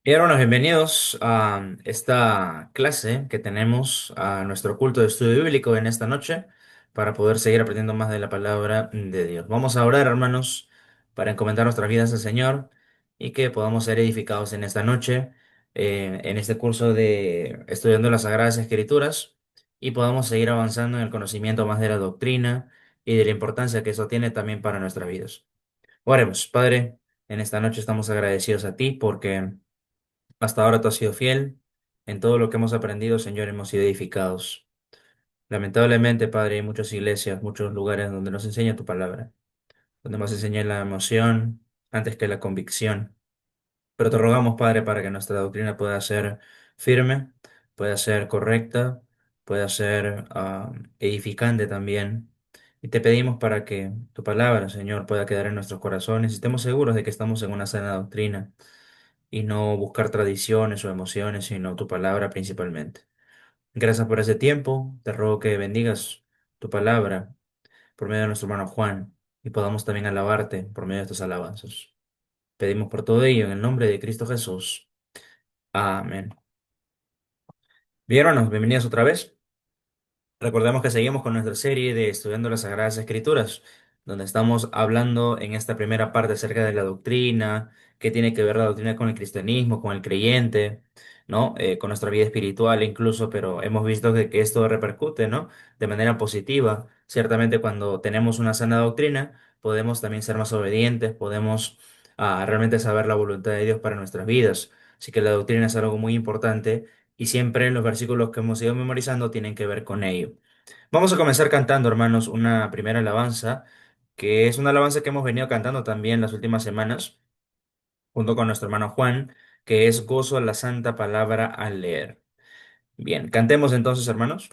Y hermanos, bienvenidos a esta clase que tenemos a nuestro culto de estudio bíblico en esta noche para poder seguir aprendiendo más de la palabra de Dios. Vamos a orar, hermanos, para encomendar nuestras vidas al Señor y que podamos ser edificados en esta noche, en este curso de estudiando las Sagradas Escrituras y podamos seguir avanzando en el conocimiento más de la doctrina y de la importancia que eso tiene también para nuestras vidas. Oremos, Padre, en esta noche estamos agradecidos a ti porque hasta ahora tú has sido fiel. En todo lo que hemos aprendido, Señor, hemos sido edificados. Lamentablemente, Padre, hay muchas iglesias, muchos lugares donde nos enseña tu palabra, donde nos enseña la emoción antes que la convicción. Pero te rogamos, Padre, para que nuestra doctrina pueda ser firme, pueda ser correcta, pueda ser edificante también. Y te pedimos para que tu palabra, Señor, pueda quedar en nuestros corazones y estemos seguros de que estamos en una sana doctrina y no buscar tradiciones o emociones, sino tu palabra principalmente. Gracias por ese tiempo. Te ruego que bendigas tu palabra por medio de nuestro hermano Juan y podamos también alabarte por medio de estos alabanzas. Pedimos por todo ello en el nombre de Cristo Jesús. Amén. Bien, hermanos, bienvenidos otra vez. Recordemos que seguimos con nuestra serie de Estudiando las Sagradas Escrituras, donde estamos hablando en esta primera parte acerca de la doctrina, qué tiene que ver la doctrina con el cristianismo, con el creyente, ¿no? Con nuestra vida espiritual incluso, pero hemos visto que esto repercute, ¿no? De manera positiva. Ciertamente cuando tenemos una sana doctrina, podemos también ser más obedientes, podemos realmente saber la voluntad de Dios para nuestras vidas. Así que la doctrina es algo muy importante y siempre los versículos que hemos ido memorizando tienen que ver con ello. Vamos a comenzar cantando, hermanos, una primera alabanza, que es una alabanza que hemos venido cantando también las últimas semanas, junto con nuestro hermano Juan, que es Gozo a la Santa Palabra al leer. Bien, cantemos entonces, hermanos.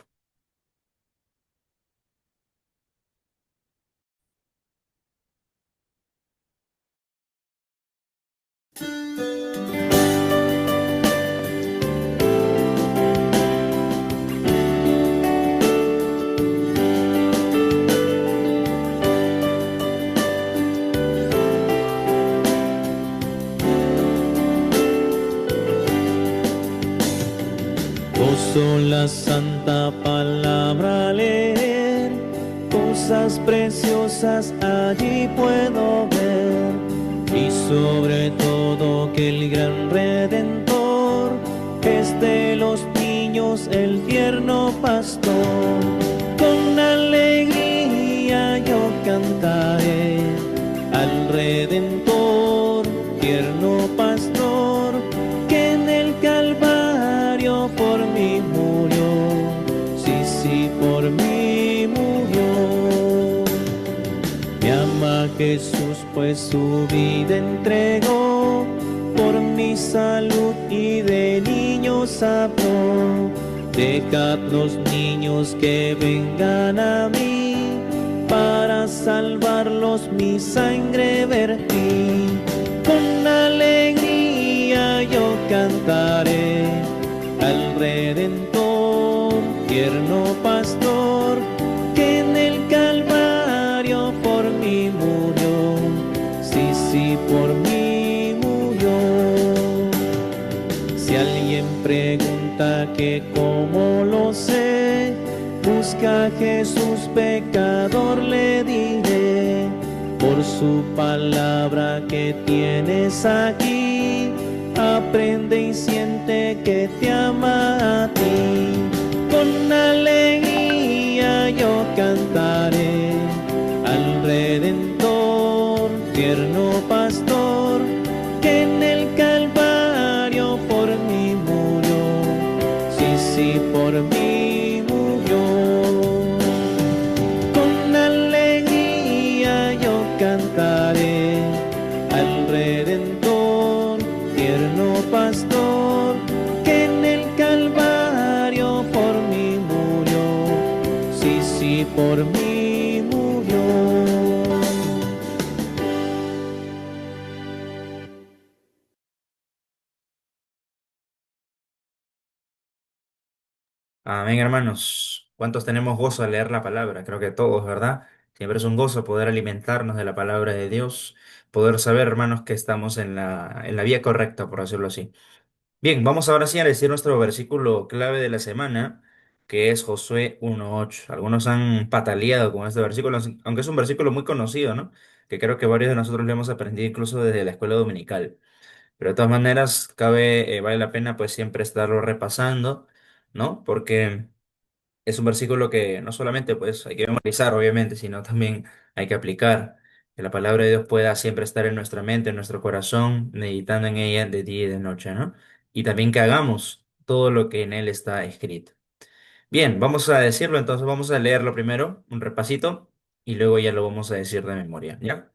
Gozo la santa palabra leer, cosas preciosas allí puedo ver, y sobre todo que el gran Redentor es de los niños el tierno pastor. Con alegría yo cantaré al Redentor, tierno pastor, que en el Calvario por mí murió, sí, sí, por mí murió. Me ama Jesús, pues su vida entregó, por mi salud y de niños habló. Dejad los niños que vengan a mí, para salvarlos mi sangre vertí. Con alegría yo cantaré al Redentor, tierno pastor, que en el Calvario por mí murió, sí, sí, por mí murió. Si alguien pregunta que cómo lo sé, busca a Jesús pecador, le diré, por su palabra que tienes aquí, aprende y siente que te ama a ti. Con alegría yo cantaré al Redentor, tierno pastor, que en el Calvario por mí murió, sí, sí, por mí murió. Con alegría yo cantaré al Redentor, tierno pastor, que en el Calvario por mí murió, sí, sí, por mí murió. Amén, hermanos. ¿Cuántos tenemos gozo al leer la palabra? Creo que todos, ¿verdad? Siempre es un gozo poder alimentarnos de la palabra de Dios, poder saber, hermanos, que estamos en la vía correcta, por decirlo así. Bien, vamos ahora sí a decir nuestro versículo clave de la semana, que es Josué 1:8. Algunos han pataleado con este versículo, aunque es un versículo muy conocido, ¿no? Que creo que varios de nosotros lo hemos aprendido incluso desde la escuela dominical. Pero de todas maneras, vale la pena pues siempre estarlo repasando, ¿no? Porque es un versículo que no solamente pues hay que memorizar, obviamente, sino también hay que aplicar. Que la palabra de Dios pueda siempre estar en nuestra mente, en nuestro corazón, meditando en ella de día y de noche, ¿no? Y también que hagamos todo lo que en él está escrito. Bien, vamos a decirlo, entonces vamos a leerlo primero, un repasito, y luego ya lo vamos a decir de memoria, ¿ya?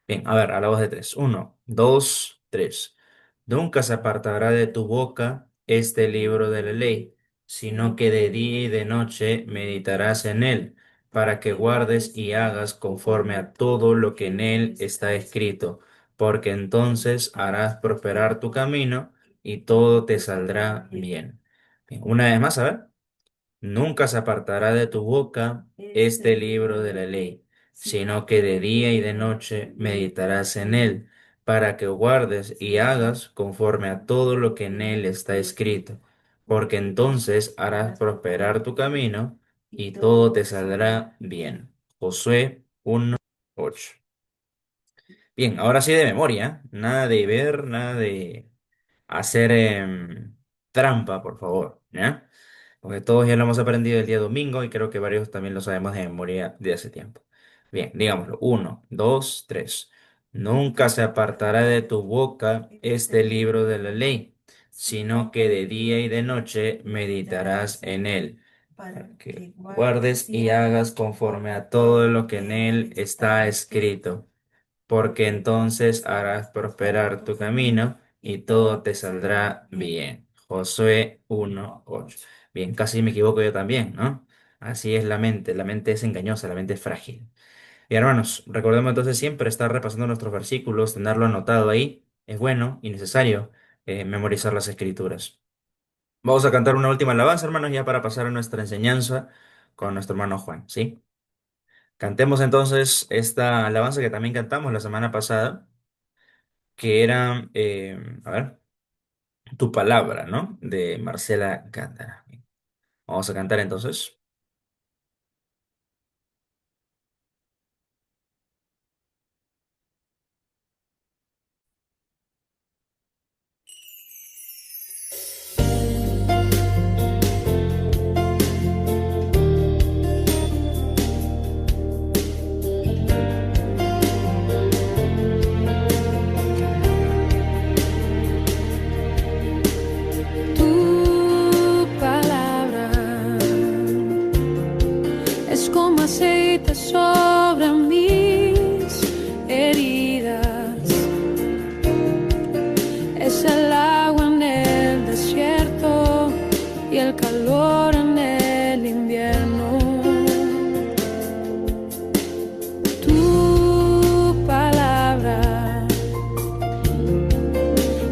Bien, a ver, a la voz de tres. Uno, dos, tres. Nunca se apartará de tu boca este libro de la ley, sino que de día y de noche meditarás en él, para que guardes y hagas conforme a todo lo que en él está escrito, porque entonces harás prosperar tu camino y todo te saldrá bien. Bien, una vez más, a ver. Nunca se apartará de tu boca este libro de la ley, sino que de día y de noche meditarás en él, para que guardes y hagas conforme a todo lo que en él está escrito, porque entonces harás prosperar tu camino y todo te saldrá bien. Josué 1:8. Bien, ahora sí de memoria, nada de ver, nada de hacer trampa, por favor, ¿ya? Porque todos ya lo hemos aprendido el día domingo y creo que varios también lo sabemos de memoria de hace tiempo. Bien, digámoslo. Uno, dos, tres. Nunca se apartará de tu boca este libro de la ley, sino que de día y de noche meditarás en él, para que guardes y hagas conforme a todo lo que en él está escrito, porque entonces harás prosperar tu camino y todo te saldrá bien. Josué 1:8. Bien, casi me equivoco yo también, ¿no? Así es la mente es engañosa, la mente es frágil. Y hermanos, recordemos entonces siempre estar repasando nuestros versículos, tenerlo anotado ahí, es bueno y necesario memorizar las escrituras. Vamos a cantar una última alabanza, hermanos, ya para pasar a nuestra enseñanza con nuestro hermano Juan, ¿sí? Cantemos entonces esta alabanza que también cantamos la semana pasada, que era, a ver, Tu palabra, ¿no? De Marcela Gándara. Vamos a cantar entonces. Tu palabra es como aceite sobre mis heridas, es el agua en el desierto y el calor en el invierno. Tu palabra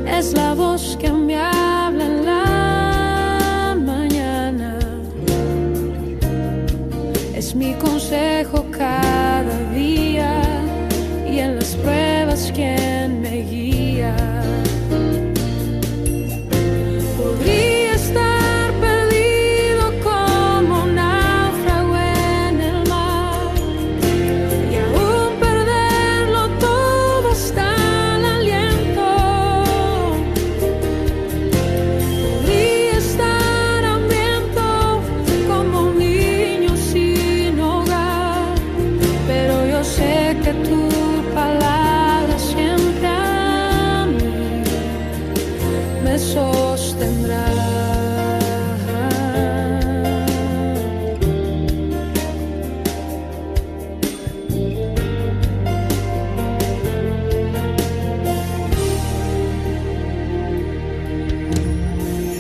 es la voz que me habla en la mañana, es mi consejo cada día y en las pruebas quien me guía. Podría estar perdido como un náufrago en el mar y aún perderlo todo hasta el aliento. Podría estar hambriento como un niño sin hogar, pero yo sé que tu palabra siempre a mí me sostendrá.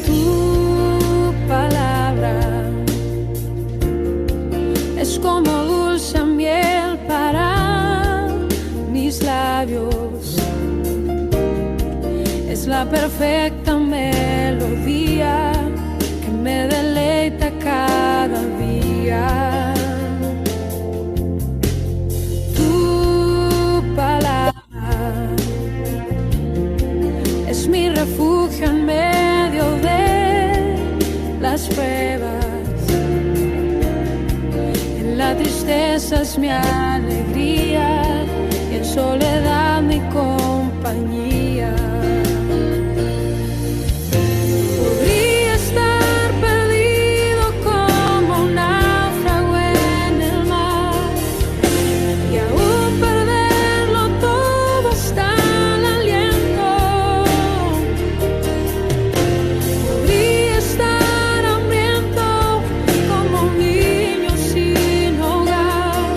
Tu palabra es como dulce miel para mis labios, es la perfecta melodía que me deleita cada día. Tu palabra es mi refugio en medio de las pruebas. En la tristeza es mi alegría y en soledad mi compañía. Podría estar perdido como un náufrago en el mar y aún perderlo todo hasta el aliento. Podría estar hambriento como un niño sin hogar,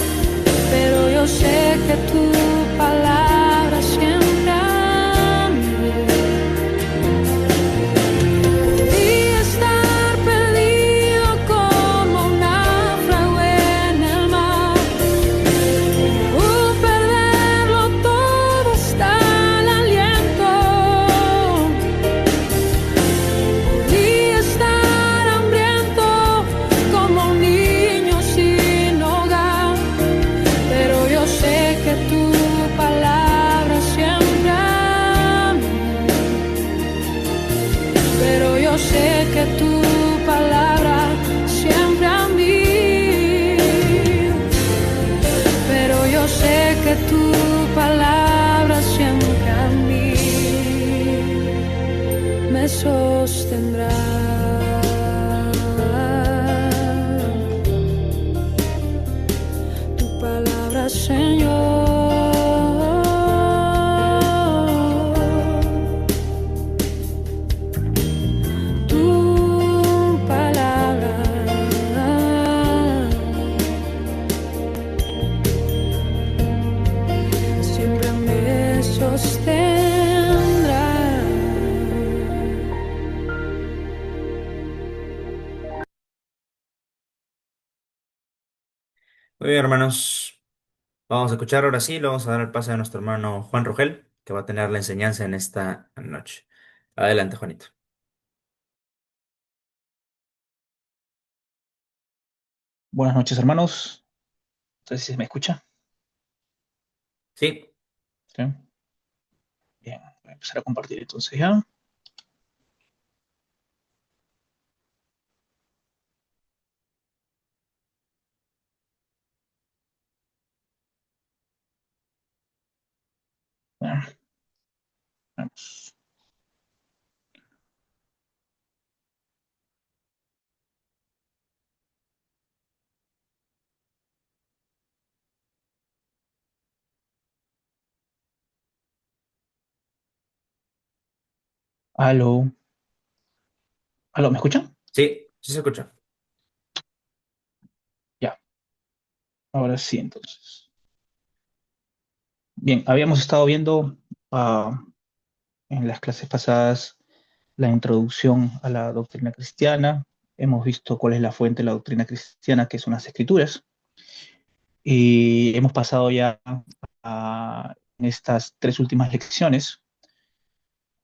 pero yo sé que tu palabra siempre a mí. Podría estar perdido como un náufrago en el mar, perderlo todo hasta el aliento. Podría estar hambriento como un niño sin hogar, pero yo sé que tu palabra siempre a mí. Pero yo sé que tu palabra siempre a mí. Pero yo sé que tu palabra siempre a mí me sostendrá. Tu palabra, Señor. Tu palabra siempre me sostendrá. Muy bien, hermanos. Vamos a escuchar ahora sí, le vamos a dar el pase a nuestro hermano Juan Rogel, que va a tener la enseñanza en esta noche. Adelante, Juanito. Buenas noches, hermanos. Entonces, ¿sí se me escucha? Sí, ¿Sí? Bien, voy a empezar a compartir entonces ya. Ya, vamos. Aló, aló, ¿me escuchan? sí, sí se escucha. Ya, ahora sí, entonces. Bien, habíamos estado viendo ah, en las clases pasadas la introducción a la doctrina cristiana. Hemos visto cuál es la fuente de la doctrina cristiana, que son las escrituras. Y hemos pasado ya en estas tres últimas lecciones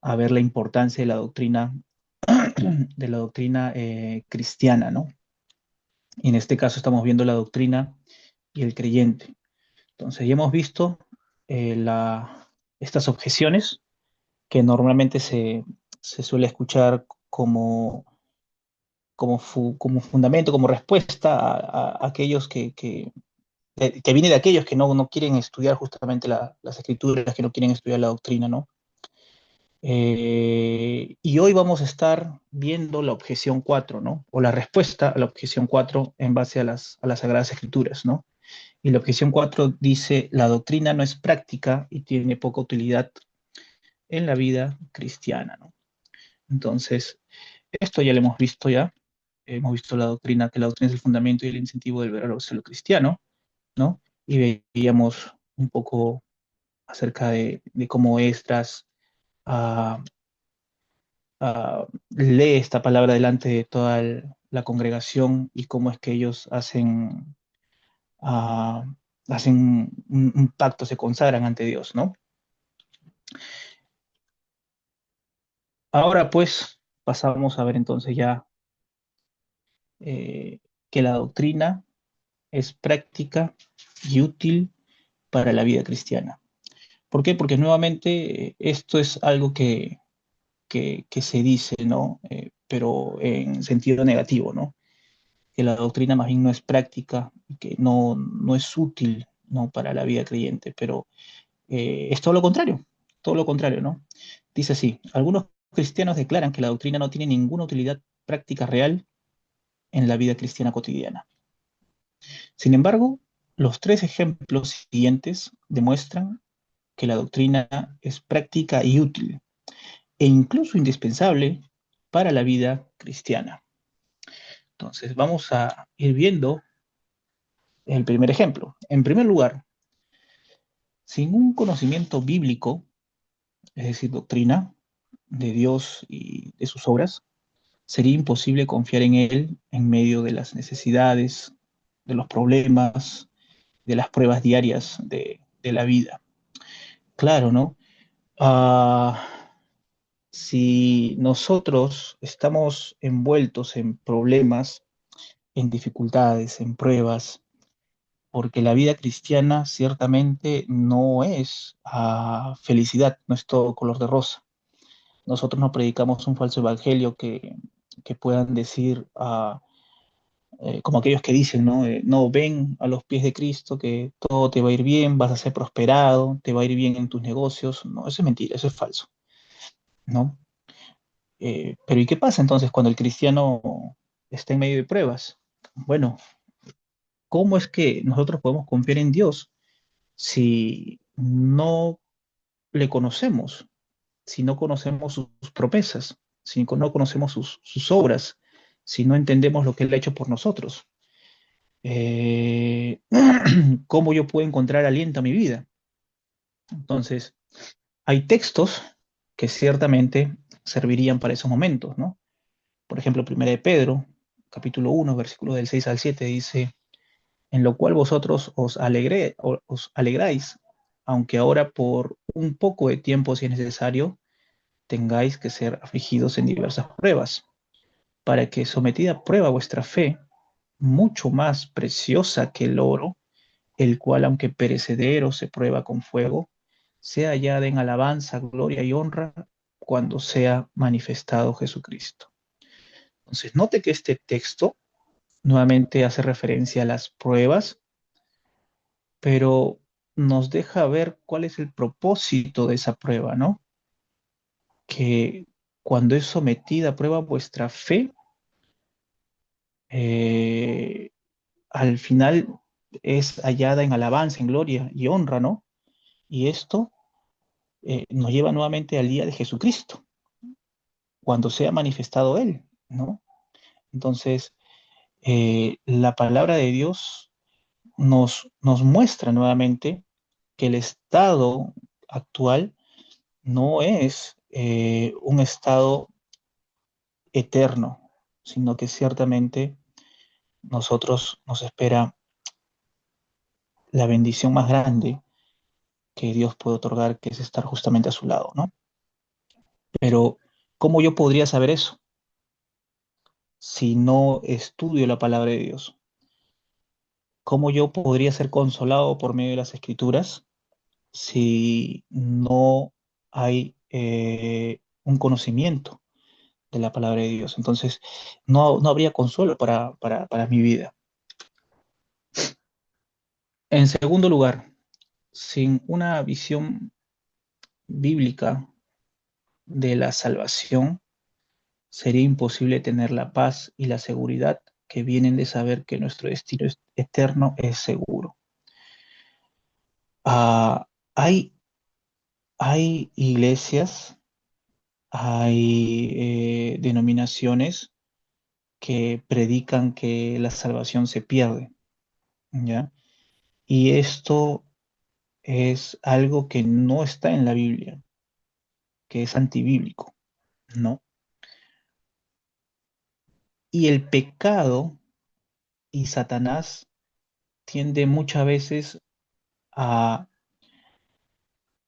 a ver la importancia de la doctrina cristiana, ¿no? Y en este caso estamos viendo la doctrina y el creyente. Entonces ya hemos visto estas objeciones que normalmente se suele escuchar como fundamento, como respuesta a aquellos que viene de aquellos que no quieren estudiar justamente las escrituras, que no quieren estudiar la doctrina, ¿no? Y hoy vamos a estar viendo la objeción 4, ¿no? O la respuesta a la objeción 4 en base a las Sagradas Escrituras, ¿no? Y la objeción 4 dice, la doctrina no es práctica y tiene poca utilidad en la vida cristiana, ¿no? Entonces, esto ya lo hemos visto ya. Hemos visto la doctrina, que la doctrina es el fundamento y el incentivo del verdadero celo cristiano, ¿no? Y veíamos un poco acerca de cómo Esdras ah, lee esta palabra delante de toda la congregación y cómo es que ellos ah, hacen un pacto, se consagran ante Dios, ¿no? Ahora pues pasamos a ver entonces ya eh, que la doctrina es práctica y útil para la vida cristiana. ¿Por qué? Porque nuevamente esto es algo que se dice, ¿no? Pero en sentido negativo, ¿no? Que la doctrina más bien no es práctica, que no es útil, ¿no? Para la vida creyente, pero es todo lo contrario, ¿no? Dice así, algunos cristianos declaran que la doctrina no tiene ninguna utilidad práctica real en la vida cristiana cotidiana. Sin embargo, los tres ejemplos siguientes demuestran que la doctrina es práctica y útil, e incluso indispensable para la vida cristiana. Entonces, vamos a ir viendo el primer ejemplo. En primer lugar, sin un conocimiento bíblico, es decir, doctrina de Dios y de sus obras, sería imposible confiar en Él en medio de las necesidades, de los problemas, de las pruebas diarias de la vida. Claro, ¿no? Ah, si nosotros estamos envueltos en problemas, en dificultades, en pruebas, porque la vida cristiana ciertamente no es felicidad, no es todo color de rosa. Nosotros no predicamos un falso evangelio que puedan decir, como aquellos que dicen, ¿no? No, ven a los pies de Cristo, que todo te va a ir bien, vas a ser prosperado, te va a ir bien en tus negocios. No, eso es mentira, eso es falso, ¿no? Pero ¿y qué pasa entonces cuando el cristiano está en medio de pruebas? Bueno, ¿cómo es que nosotros podemos confiar en Dios si no le conocemos, si no conocemos sus promesas, si no conocemos sus obras, si no entendemos lo que Él ha hecho por nosotros? Eh, ¿Cómo yo puedo encontrar aliento a mi vida? Entonces, hay textos que ciertamente servirían para esos momentos, ¿no? Por ejemplo, Primera de Pedro, capítulo 1, versículos del 6 al 7 dice, en lo cual vosotros os alegráis, aunque ahora por un poco de tiempo, si es necesario, tengáis que ser afligidos en diversas pruebas, para que sometida a prueba vuestra fe, mucho más preciosa que el oro, el cual, aunque perecedero, se prueba con fuego, sea hallada en alabanza, gloria y honra cuando sea manifestado Jesucristo. Entonces, note que este texto nuevamente hace referencia a las pruebas, pero nos deja ver cuál es el propósito de esa prueba, ¿no? Que cuando es sometida a prueba vuestra fe, eh, al final es hallada en alabanza, en gloria y honra, ¿no? Y esto nos lleva nuevamente al día de Jesucristo, cuando sea manifestado Él, ¿no? Entonces, la palabra de Dios nos muestra nuevamente que el estado actual no es un estado eterno, sino que ciertamente nosotros nos espera la bendición más grande que Dios puede otorgar, que es estar justamente a su lado, ¿no? Pero, ¿cómo yo podría saber eso si no estudio la palabra de Dios? ¿Cómo yo podría ser consolado por medio de las escrituras si no hay un conocimiento de la palabra de Dios? Entonces, no habría consuelo para mi vida. En segundo lugar, sin una visión bíblica de la salvación, sería imposible tener la paz y la seguridad que vienen de saber que nuestro destino eterno es seguro. Ah, hay, hay iglesias, hay denominaciones que predican que la salvación se pierde, ¿ya? Y esto es algo que no está en la Biblia, que es antibíblico, ¿no? Y el pecado y Satanás tiende muchas veces a,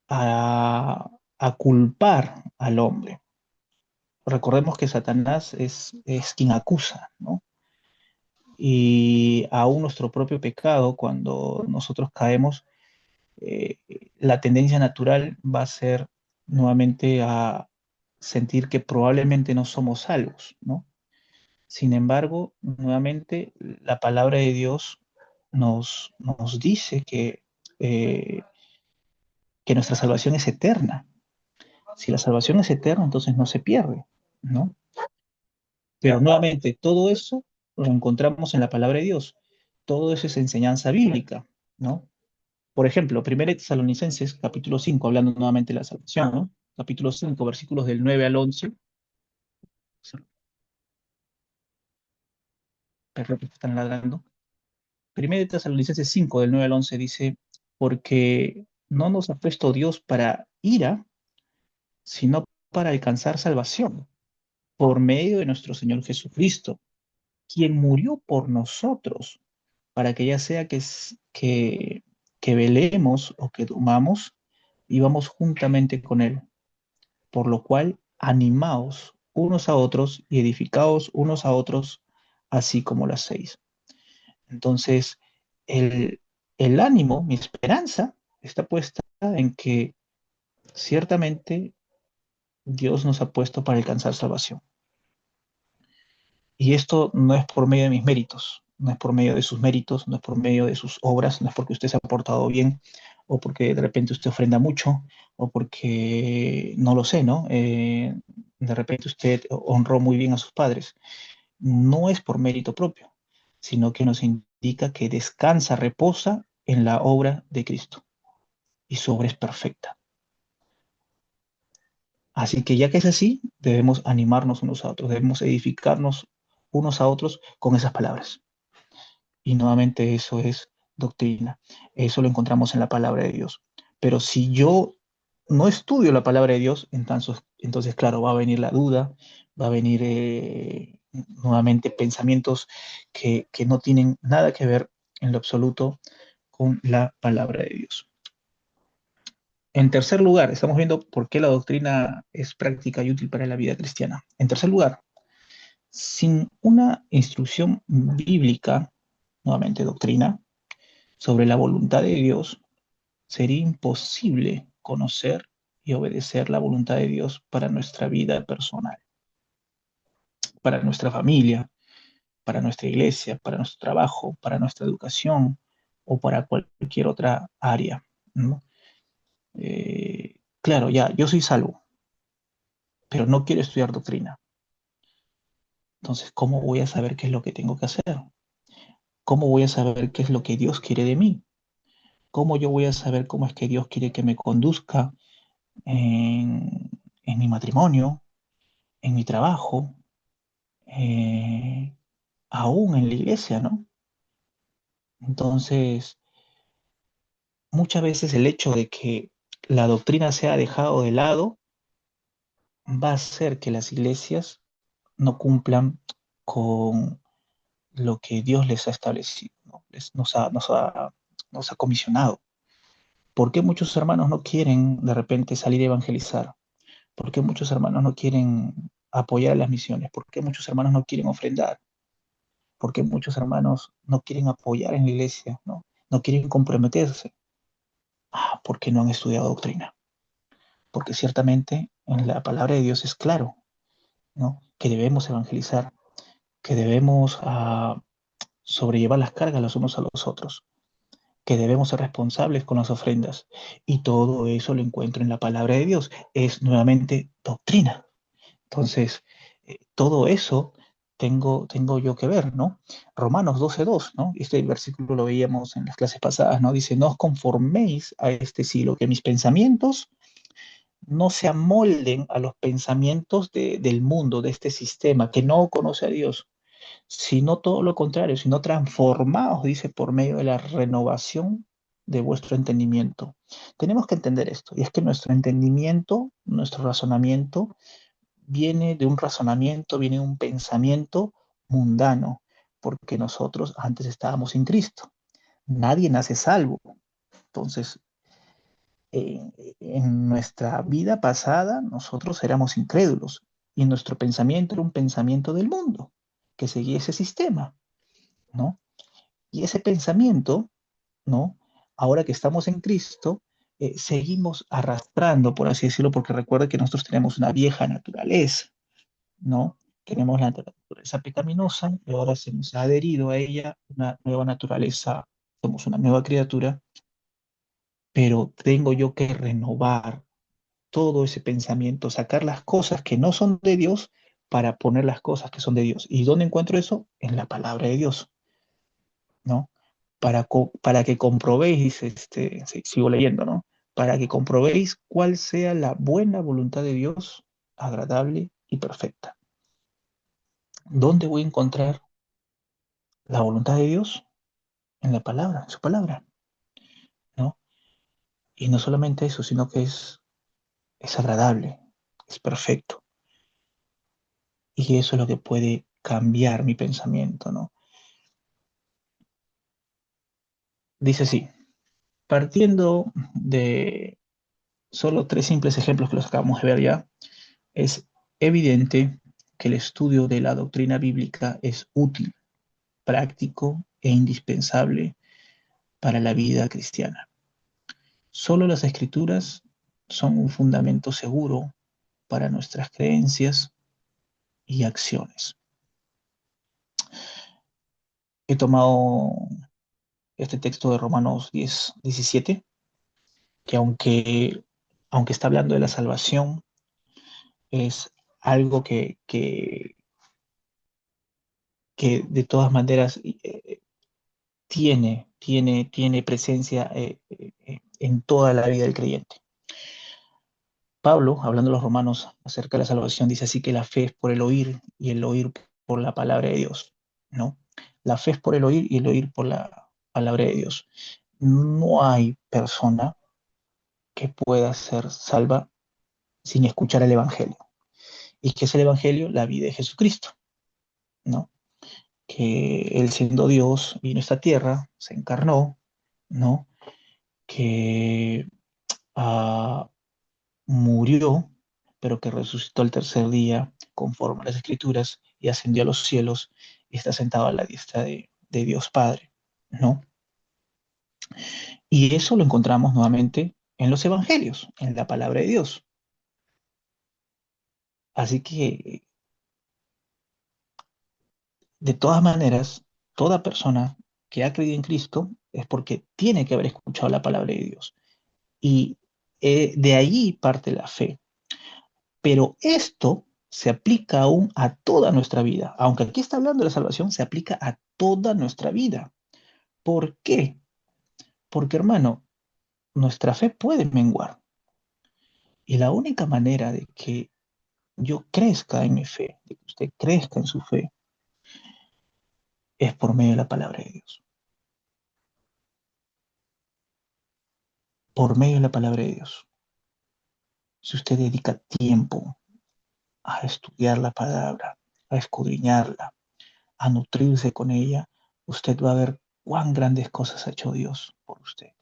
a culpar al hombre. Recordemos que Satanás es quien acusa, ¿no? Y aún nuestro propio pecado, cuando nosotros caemos, eh, la tendencia natural va a ser nuevamente sentir que probablemente no somos salvos, ¿no? Sin embargo, nuevamente, la palabra de Dios nos dice eh, que nuestra salvación es eterna. Si la salvación es eterna, entonces no se pierde, ¿no? Pero nuevamente, todo eso lo encontramos en la palabra de Dios. Todo eso es enseñanza bíblica, ¿no? Por ejemplo, 1 Tesalonicenses, capítulo 5, hablando nuevamente de la salvación, ¿no? Capítulo 5, versículos del 9 al 11. Perdón, que están ladrando. 1 Tesalonicenses 5, del 9 al 11 dice, porque no nos ha puesto Dios para ira, sino para alcanzar salvación por medio de nuestro Señor Jesucristo, quien murió por nosotros, para que ya sea que velemos o que durmamos, vivamos juntamente con Él. Por lo cual, animaos unos a otros y edificaos unos a otros, así como lo hacéis. Entonces, el, el ánimo, mi esperanza, está puesta en que ciertamente Dios nos ha puesto para alcanzar salvación. Y esto no es por medio de mis méritos, no es por medio de sus méritos, no es por medio de sus obras, no es porque usted se ha portado bien, o porque de repente usted ofrenda mucho, o porque, no lo sé, ¿no? De repente usted honró muy bien a sus padres. No es por mérito propio, sino que nos indica que descansa, reposa en la obra de Cristo, y su obra es perfecta. Así que ya que es así, debemos animarnos unos a otros, debemos edificarnos unos a otros con esas palabras. Y nuevamente eso es doctrina. Eso lo encontramos en la palabra de Dios. Pero si yo no estudio la palabra de Dios, entonces claro, va a venir la duda, va a venir nuevamente pensamientos que no tienen nada que ver en lo absoluto con la palabra de Dios. En tercer lugar, estamos viendo por qué la doctrina es práctica y útil para la vida cristiana. En tercer lugar, sin una instrucción bíblica, nuevamente doctrina, sobre la voluntad de Dios, sería imposible conocer y obedecer la voluntad de Dios para nuestra vida personal, para nuestra familia, para nuestra iglesia, para nuestro trabajo, para nuestra educación o para cualquier otra área, ¿no? Claro, ya, yo soy salvo, pero no quiero estudiar doctrina. Entonces, ¿cómo voy a saber qué es lo que tengo que hacer? ¿Cómo voy a saber qué es lo que Dios quiere de mí? ¿Cómo yo voy a saber cómo es que Dios quiere que me conduzca en mi matrimonio, en mi trabajo, eh, aún en la iglesia, ¿no? Entonces, muchas veces el hecho de que la doctrina sea dejado de lado va a hacer que las iglesias no cumplan con lo que Dios les ha establecido, ¿no? Nos ha comisionado. ¿Por qué muchos hermanos no quieren de repente salir a evangelizar? ¿Por qué muchos hermanos no quieren apoyar a las misiones? ¿Por qué muchos hermanos no quieren ofrendar? ¿Por qué muchos hermanos no quieren apoyar en la iglesia? ¿No? No quieren comprometerse. Porque no han estudiado doctrina. Porque ciertamente en la palabra de Dios es claro, ¿no? Que debemos evangelizar, que debemos sobrellevar las cargas los unos a los otros, que debemos ser responsables con las ofrendas. Y todo eso lo encuentro en la palabra de Dios. Es nuevamente doctrina. Entonces, todo eso tengo yo que ver, ¿no? Romanos 12:2, ¿no? Este versículo lo veíamos en las clases pasadas, ¿no? Dice, no os conforméis a este siglo, que mis pensamientos no se amolden a los pensamientos del mundo, de este sistema, que no conoce a Dios, sino todo lo contrario, sino transformaos, dice, por medio de la renovación de vuestro entendimiento. Tenemos que entender esto, y es que nuestro entendimiento, nuestro razonamiento, viene de un pensamiento mundano, porque nosotros antes estábamos sin Cristo. Nadie nace salvo. Entonces, en nuestra vida pasada, nosotros éramos incrédulos y nuestro pensamiento era un pensamiento del mundo, que seguía ese sistema, ¿no? Y ese pensamiento, ¿no? Ahora que estamos en Cristo, seguimos arrastrando, por así decirlo, porque recuerda que nosotros tenemos una vieja naturaleza, ¿no? Tenemos la naturaleza pecaminosa y ahora se nos ha adherido a ella una nueva naturaleza, somos una nueva criatura, pero tengo yo que renovar todo ese pensamiento, sacar las cosas que no son de Dios para poner las cosas que son de Dios. ¿Y dónde encuentro eso? En la palabra de Dios, ¿no? Para que comprobéis, dice sigo leyendo, ¿no? Para que comprobéis cuál sea la buena voluntad de Dios, agradable y perfecta. ¿Dónde voy a encontrar la voluntad de Dios? En la palabra, en su palabra, ¿no? Y no solamente eso, sino que es agradable, es perfecto. Y eso es lo que puede cambiar mi pensamiento, ¿no? Dice así, partiendo de solo tres simples ejemplos que los acabamos de ver ya, es evidente que el estudio de la doctrina bíblica es útil, práctico e indispensable para la vida cristiana. Solo las escrituras son un fundamento seguro para nuestras creencias y acciones. He tomado este texto de Romanos 10:17, que aunque está hablando de la salvación, es algo que de todas maneras tiene presencia en toda la vida del creyente. Pablo, hablando a los romanos acerca de la salvación, dice así que la fe es por el oír y el oír por la palabra de Dios, ¿no? La fe es por el oír y el oír por la palabra de Dios. No hay persona que pueda ser salva sin escuchar el Evangelio. ¿Y qué es el Evangelio? La vida de Jesucristo, ¿no? Que Él siendo Dios vino a esta tierra, se encarnó, ¿no? Que uh, murió, pero que resucitó el tercer día conforme a las Escrituras y ascendió a los cielos y está sentado a la diestra de Dios Padre, ¿no? Y eso lo encontramos nuevamente en los Evangelios, en la palabra de Dios. Así que, de todas maneras, toda persona que ha creído en Cristo es porque tiene que haber escuchado la palabra de Dios. Y de ahí parte la fe. Pero esto se aplica aún a toda nuestra vida. Aunque aquí está hablando de la salvación, se aplica a toda nuestra vida. ¿Por qué? Porque, hermano, nuestra fe puede menguar. Y la única manera de que yo crezca en mi fe, de que usted crezca en su fe, es por medio de la palabra de Dios. Por medio de la palabra de Dios. Si usted dedica tiempo a estudiar la palabra, a escudriñarla, a nutrirse con ella, usted va a ver cuán grandes cosas ha hecho Dios por usted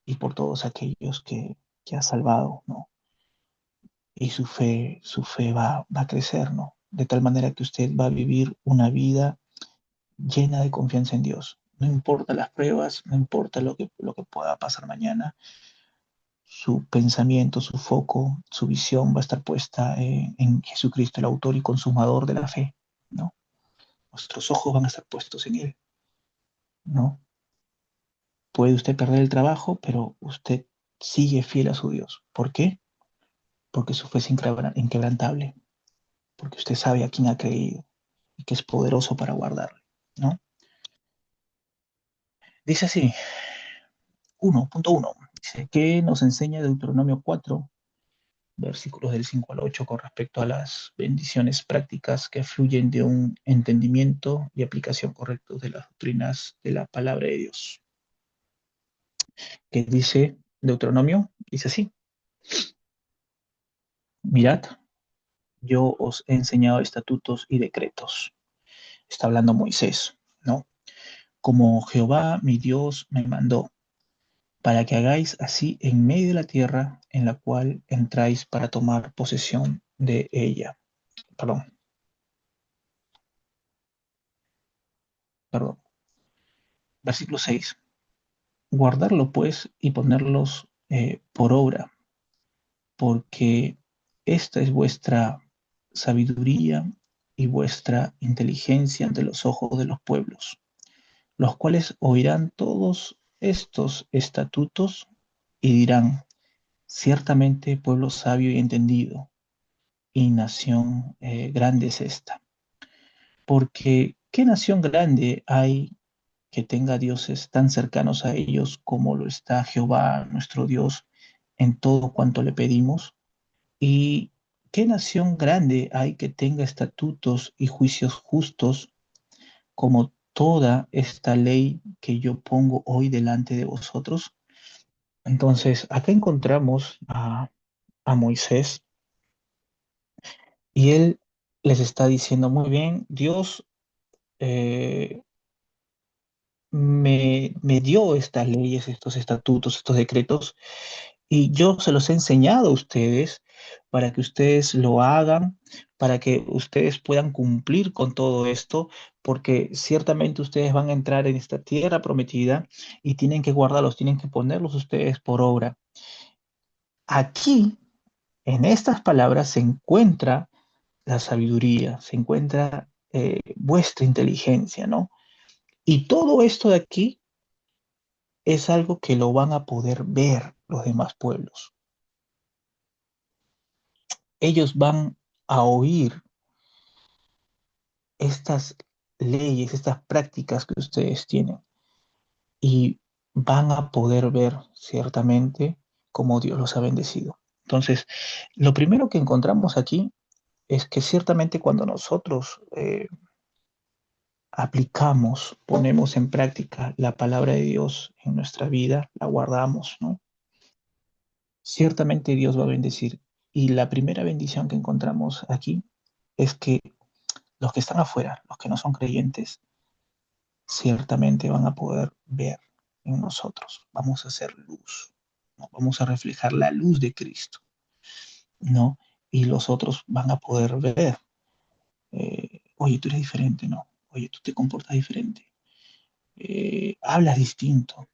y por todos aquellos que ha salvado, ¿no? Y su fe va a crecer, ¿no? De tal manera que usted va a vivir una vida llena de confianza en Dios. No importa las pruebas, no importa lo que pueda pasar mañana, su pensamiento, su foco, su visión va a estar puesta en Jesucristo, el autor y consumador de la fe, ¿no? Nuestros ojos van a estar puestos en Él, ¿no? Puede usted perder el trabajo, pero usted sigue fiel a su Dios. ¿Por qué? Porque su fe es inquebrantable, porque usted sabe a quién ha creído y que es poderoso para guardarle, ¿no? Dice así, 1.1, dice que nos enseña Deuteronomio 4, versículos del 5 al 8 con respecto a las bendiciones prácticas que fluyen de un entendimiento y aplicación correctos de las doctrinas de la palabra de Dios. ¿Qué dice Deuteronomio? Dice así, mirad, yo os he enseñado estatutos y decretos. Está hablando Moisés, ¿no? Como Jehová mi Dios me mandó, para que hagáis así en medio de la tierra en la cual entráis para tomar posesión de ella. Perdón, perdón. Versículo 6. Guardarlo pues y ponerlos por obra, porque esta es vuestra sabiduría y vuestra inteligencia ante los ojos de los pueblos, los cuales oirán todos estos estatutos y dirán, ciertamente pueblo sabio y entendido, y nación grande es esta. Porque ¿qué nación grande hay que tenga dioses tan cercanos a ellos como lo está Jehová, nuestro Dios, en todo cuanto le pedimos? ¿Y qué nación grande hay que tenga estatutos y juicios justos como toda esta ley que yo pongo hoy delante de vosotros? Entonces, acá encontramos a Moisés y él les está diciendo, muy bien, Dios eh, me dio estas leyes, estos estatutos, estos decretos, y yo se los he enseñado a ustedes para que ustedes lo hagan, para que ustedes puedan cumplir con todo esto, porque ciertamente ustedes van a entrar en esta tierra prometida y tienen que guardarlos, tienen que ponerlos ustedes por obra. Aquí, en estas palabras, se encuentra la sabiduría, se encuentra vuestra inteligencia, ¿no? Y todo esto de aquí es algo que lo van a poder ver los demás pueblos. Ellos van a oír estas leyes, estas prácticas que ustedes tienen y van a poder ver ciertamente cómo Dios los ha bendecido. Entonces, lo primero que encontramos aquí es que ciertamente cuando nosotros aplicamos, ponemos en práctica la palabra de Dios en nuestra vida, la guardamos, ¿no? Ciertamente Dios va a bendecir. Y la primera bendición que encontramos aquí es que los que están afuera, los que no son creyentes, ciertamente van a poder ver en nosotros. Vamos a hacer luz, ¿no? Vamos a reflejar la luz de Cristo, ¿no? Y los otros van a poder ver, oye, tú eres diferente, ¿no? Oye, tú te comportas diferente, hablas distinto,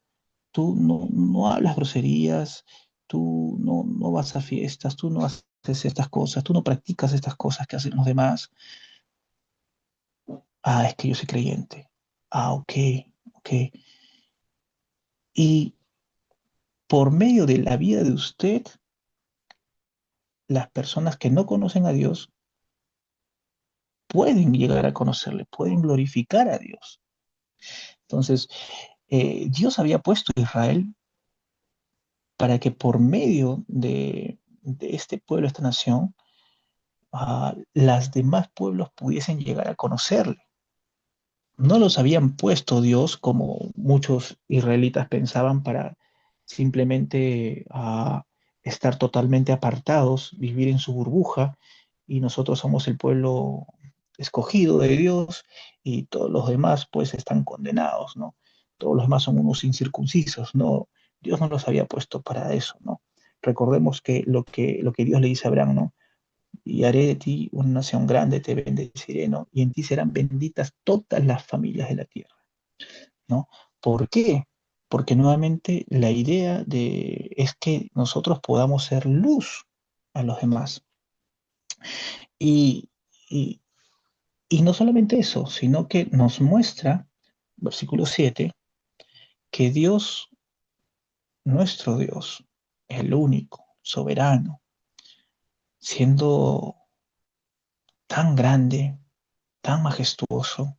tú no hablas groserías, tú no vas a fiestas, tú no haces estas cosas, tú no practicas estas cosas que hacen los demás. Ah, es que yo soy creyente. Ah, ok, ok. Y por medio de la vida de usted, las personas que no conocen a Dios pueden llegar a conocerle, pueden glorificar a Dios. Entonces, Dios había puesto a Israel para que por medio de este pueblo, esta nación, las demás pueblos pudiesen llegar a conocerle. No los habían puesto Dios, como muchos israelitas pensaban, para simplemente estar totalmente apartados, vivir en su burbuja, y nosotros somos el pueblo escogido de Dios y todos los demás pues están condenados, ¿no? Todos los demás son unos incircuncisos, ¿no? Dios no los había puesto para eso, ¿no? Recordemos que lo que Dios le dice a Abraham, ¿no? Y haré de ti una nación grande, te bendeciré, ¿no? Y en ti serán benditas todas las familias de la tierra, ¿no? ¿Por qué? Porque nuevamente la idea es que nosotros podamos ser luz a los demás. Y, y, y no solamente eso, sino que nos muestra, versículo 7, que Dios, nuestro Dios, el único, soberano, siendo tan grande, tan majestuoso,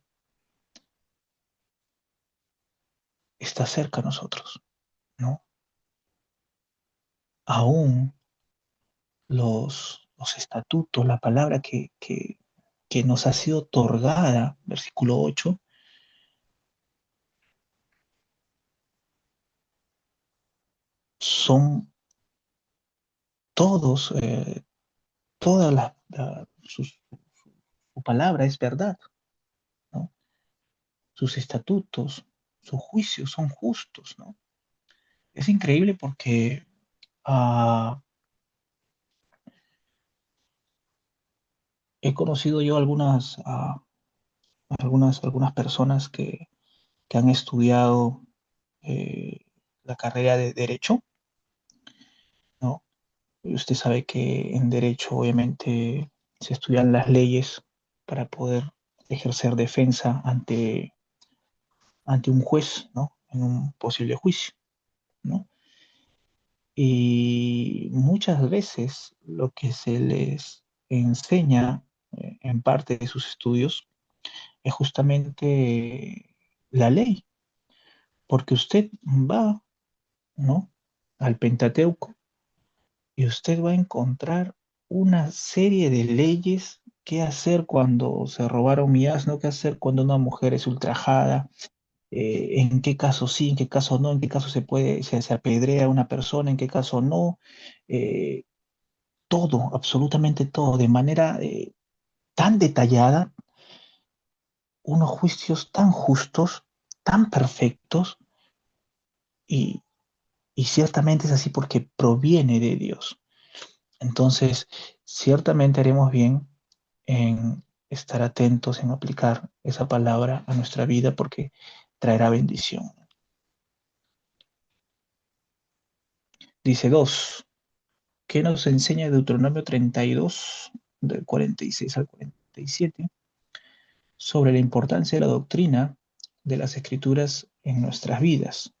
está cerca a nosotros, ¿no? Aún los estatutos, la palabra que nos ha sido otorgada, versículo 8, son todos, toda su palabra es verdad, ¿no? Sus estatutos, sus juicios son justos, ¿no? Es increíble porque ah, he conocido yo algunas personas que han estudiado la carrera de Derecho, ¿no? Y usted sabe que en Derecho, obviamente, se estudian las leyes para poder ejercer defensa ante un juez, ¿no? En un posible juicio, ¿no? Y muchas veces lo que se les enseña en parte de sus estudios es justamente la ley, porque usted va, ¿no? al Pentateuco y usted va a encontrar una serie de leyes: qué hacer cuando se robaron mi asno, qué hacer cuando una mujer es ultrajada, en qué caso sí, en qué caso no, en qué caso se apedrea a una persona, en qué caso no. eh, Todo, absolutamente todo, de manera tan detallada, unos juicios tan justos, tan perfectos, y, y ciertamente es así porque proviene de Dios. Entonces, ciertamente haremos bien en estar atentos, en aplicar esa palabra a nuestra vida porque traerá bendición. Dice 2. ¿Qué nos enseña Deuteronomio 32, del 46 al 47? Sobre la importancia de la doctrina de las escrituras en nuestras vidas.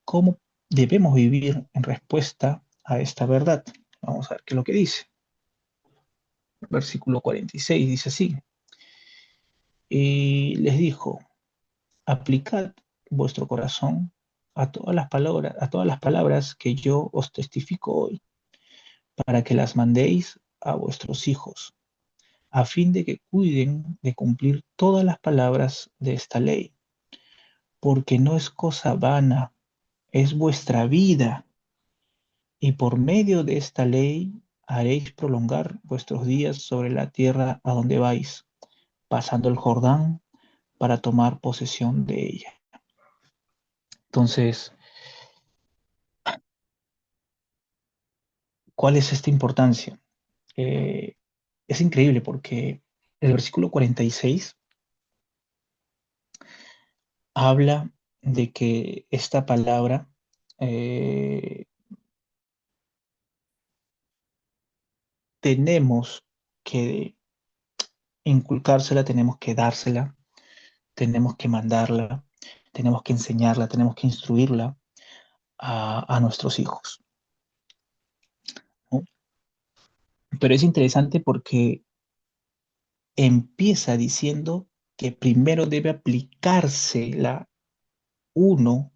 ¿Cómo debemos vivir en respuesta a esta verdad? Vamos a ver qué es lo que dice. Versículo 46 dice así: y les dijo, aplicad vuestro corazón a todas las palabras que yo os testifico hoy, para que las mandéis a vuestros hijos, a fin de que cuiden de cumplir todas las palabras de esta ley, porque no es cosa vana, es vuestra vida, y por medio de esta ley haréis prolongar vuestros días sobre la tierra a donde vais, pasando el Jordán para tomar posesión de ella. Entonces, ¿cuál es esta importancia? Eh, es increíble porque el versículo 46 habla de que esta palabra eh, tenemos que inculcársela, tenemos que dársela, tenemos que mandarla, tenemos que enseñarla, tenemos que instruirla a nuestros hijos, ¿no? Pero es interesante porque empieza diciendo que primero debe aplicársela uno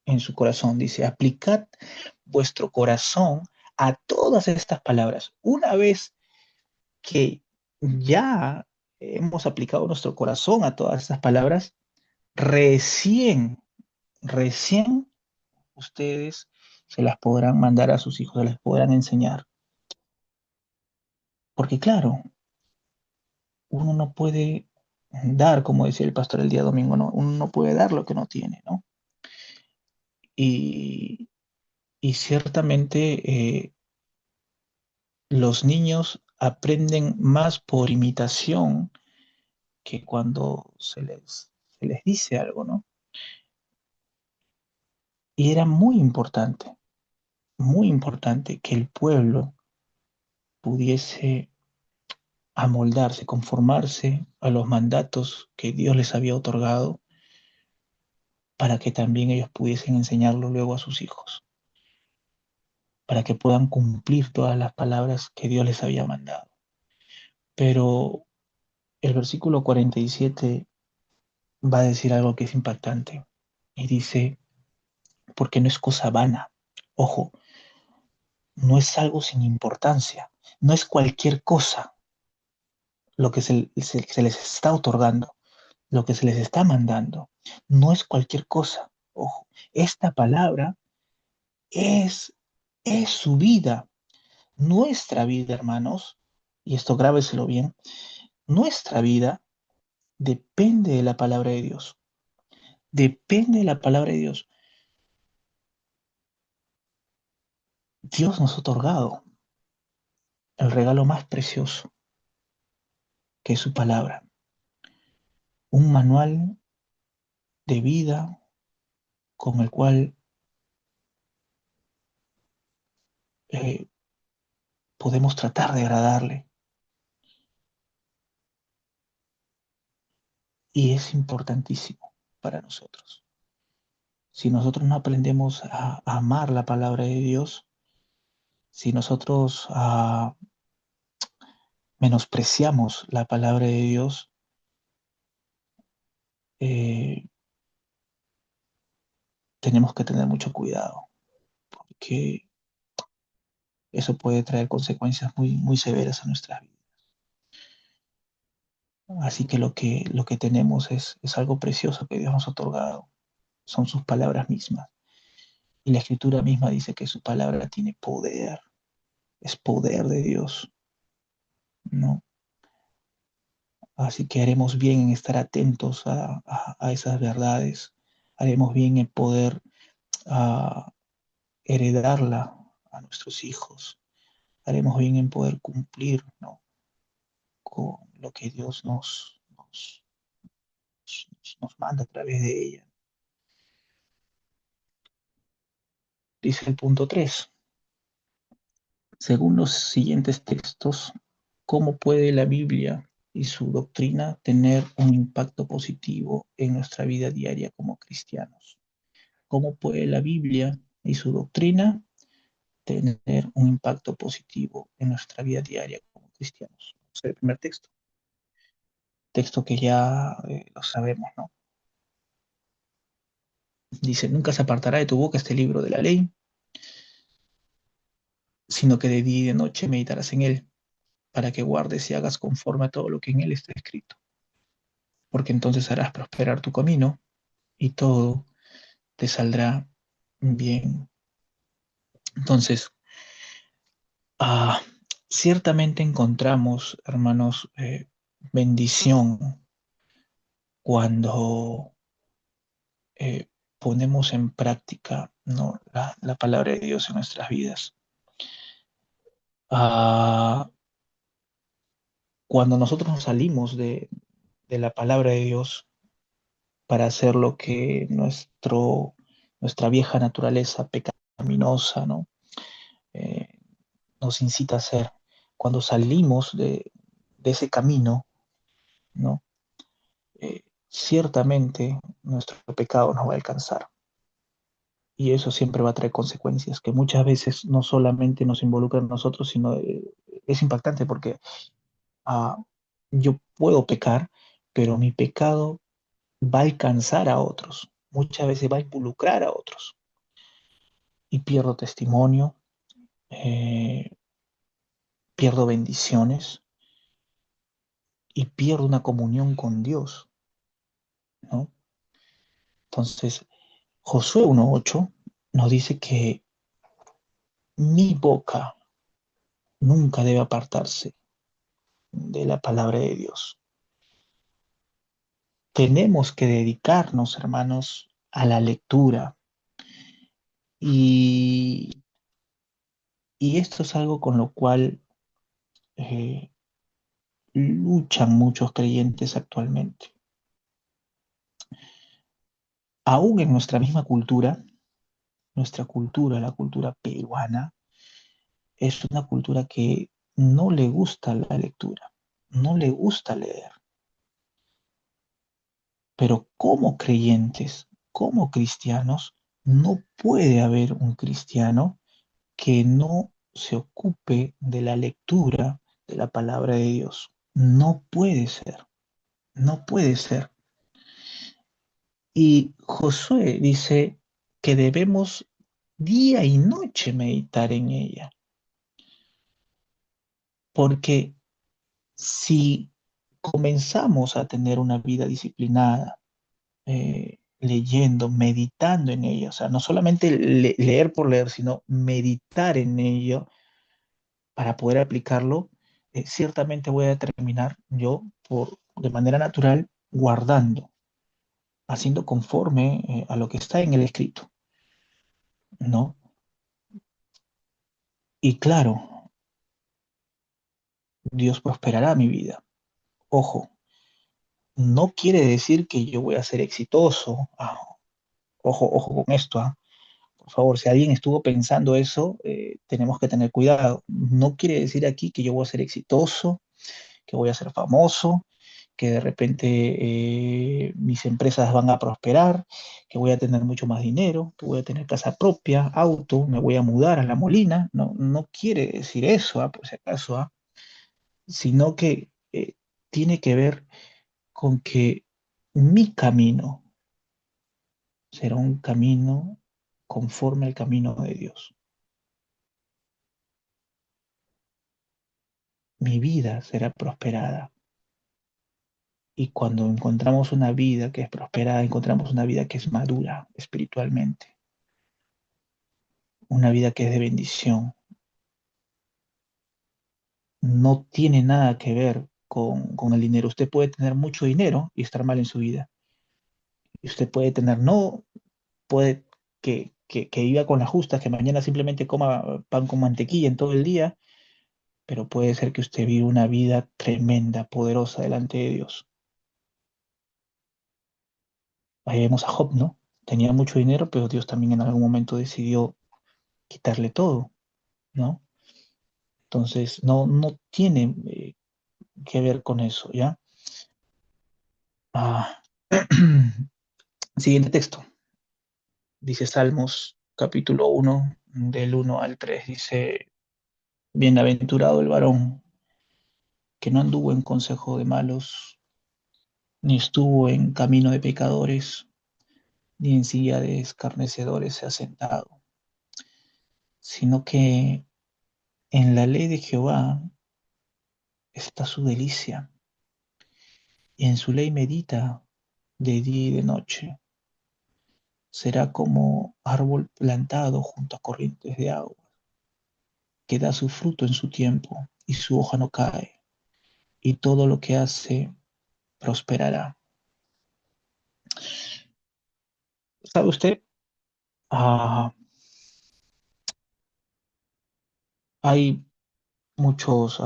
en su corazón. Dice, aplicad vuestro corazón a todas estas palabras. Una vez que ya hemos aplicado nuestro corazón a todas estas palabras, recién ustedes se las podrán mandar a sus hijos, se las podrán enseñar. Porque claro, uno no puede dar, como decía el pastor el día domingo, ¿no? Uno no puede dar lo que no tiene, ¿no? Y, y ciertamente los niños aprenden más por imitación que cuando se les dice algo, ¿no? Y era muy importante que el pueblo pudiese amoldarse, conformarse a los mandatos que Dios les había otorgado para que también ellos pudiesen enseñarlo luego a sus hijos, para que puedan cumplir todas las palabras que Dios les había mandado. Pero el versículo 47 va a decir algo que es impactante y dice, porque no es cosa vana. Ojo, no es algo sin importancia, no es cualquier cosa lo que se les está otorgando, lo que se les está mandando. No es cualquier cosa. Ojo, esta palabra es, es su vida, nuestra vida, hermanos, y esto grábeselo bien, nuestra vida depende de la palabra de Dios, depende de la palabra de Dios. Dios nos ha otorgado el regalo más precioso, que es su palabra, un manual de vida con el cual eh, podemos tratar de agradarle. Y es importantísimo para nosotros. Si nosotros no aprendemos a amar la palabra de Dios, si nosotros menospreciamos la palabra de Dios, eh, tenemos que tener mucho cuidado, porque eso puede traer consecuencias muy, muy severas a nuestras vidas. Así que lo que tenemos es algo precioso que Dios nos ha otorgado, son sus palabras mismas. Y la escritura misma dice que su palabra tiene poder, es poder de Dios, ¿no? Así que haremos bien en estar atentos a esas verdades, haremos bien en poder ah, heredarla a nuestros hijos, haremos bien en poder cumplir, ¿no?, con lo que Dios nos manda a través de ella. Dice el punto 3: según los siguientes textos, ¿cómo puede la Biblia y su doctrina tener un impacto positivo en nuestra vida diaria como cristianos? ¿Cómo puede la Biblia y su doctrina tener un impacto positivo en nuestra vida diaria como cristianos? Es el primer texto que ya lo sabemos, ¿no? Dice: nunca se apartará de tu boca este libro de la ley, sino que de día y de noche meditarás en él, para que guardes y hagas conforme a todo lo que en él está escrito, porque entonces harás prosperar tu camino y todo te saldrá bien. Entonces, ah, ciertamente encontramos, hermanos, bendición cuando ponemos en práctica, ¿no?, la palabra de Dios en nuestras vidas. Ah, cuando nosotros nos salimos de la palabra de Dios para hacer lo que nuestra vieja naturaleza pecaminosa, ¿no?, eh, nos incita a hacer, cuando salimos de ese camino, ¿no?, ciertamente nuestro pecado nos va a alcanzar. Y eso siempre va a traer consecuencias que muchas veces no solamente nos involucran a nosotros, sino es impactante porque ah, yo puedo pecar, pero mi pecado va a alcanzar a otros, muchas veces va a involucrar a otros y pierdo testimonio, eh, pierdo bendiciones y pierdo una comunión con Dios, ¿no? Entonces, Josué 1:8 nos dice que mi boca nunca debe apartarse de la palabra de Dios. Tenemos que dedicarnos, hermanos, a la lectura. Y, y esto es algo con lo cual eh, luchan muchos creyentes actualmente. Aún en nuestra misma cultura, nuestra cultura, la cultura peruana, es una cultura que no le gusta la lectura, no le gusta leer. Pero como creyentes, como cristianos, no puede haber un cristiano que no se ocupe de la lectura de la palabra de Dios. No puede ser, no puede ser. Y Josué dice que debemos día y noche meditar en ella, porque si comenzamos a tener una vida disciplinada, leyendo, meditando en ella, o sea, no solamente leer por leer, sino meditar en ello para poder aplicarlo, ciertamente voy a terminar yo de manera natural guardando, haciendo conforme a lo que está en el escrito, ¿no? Y claro, Dios prosperará mi vida. Ojo, no quiere decir que yo voy a ser exitoso. Ojo, ojo con esto, ¿ah? Por favor, si alguien estuvo pensando eso, tenemos que tener cuidado. No quiere decir aquí que yo voy a ser exitoso, que voy a ser famoso, que de repente mis empresas van a prosperar, que voy a tener mucho más dinero, que voy a tener casa propia, auto, me voy a mudar a La Molina. No, no quiere decir eso, por si acaso, sino que tiene que ver con que mi camino será un camino conforme al camino de Dios. Mi vida será prosperada. Y cuando encontramos una vida que es prosperada, encontramos una vida que es madura espiritualmente, una vida que es de bendición. No tiene nada que ver con el dinero. Usted puede tener mucho dinero y estar mal en su vida. Y usted puede tener, no, puede que viva con las justas, que mañana simplemente coma pan con mantequilla en todo el día, pero puede ser que usted viva una vida tremenda, poderosa delante de Dios. Ahí vemos a Job, ¿no? Tenía mucho dinero, pero Dios también en algún momento decidió quitarle todo, ¿no? Entonces, no, no tiene que ver con eso, ¿ya? Ah, siguiente texto. Dice Salmos, capítulo 1 del 1 al 3. Dice, bienaventurado el varón que no anduvo en consejo de malos, ni estuvo en camino de pecadores, ni en silla de escarnecedores se ha sentado, sino que en la ley de Jehová está su delicia, y en su ley medita de día y de noche. Será como árbol plantado junto a corrientes de agua, que da su fruto en su tiempo, y su hoja no cae, y todo lo que hace prosperará. ¿Sabe usted? Ah, hay muchos,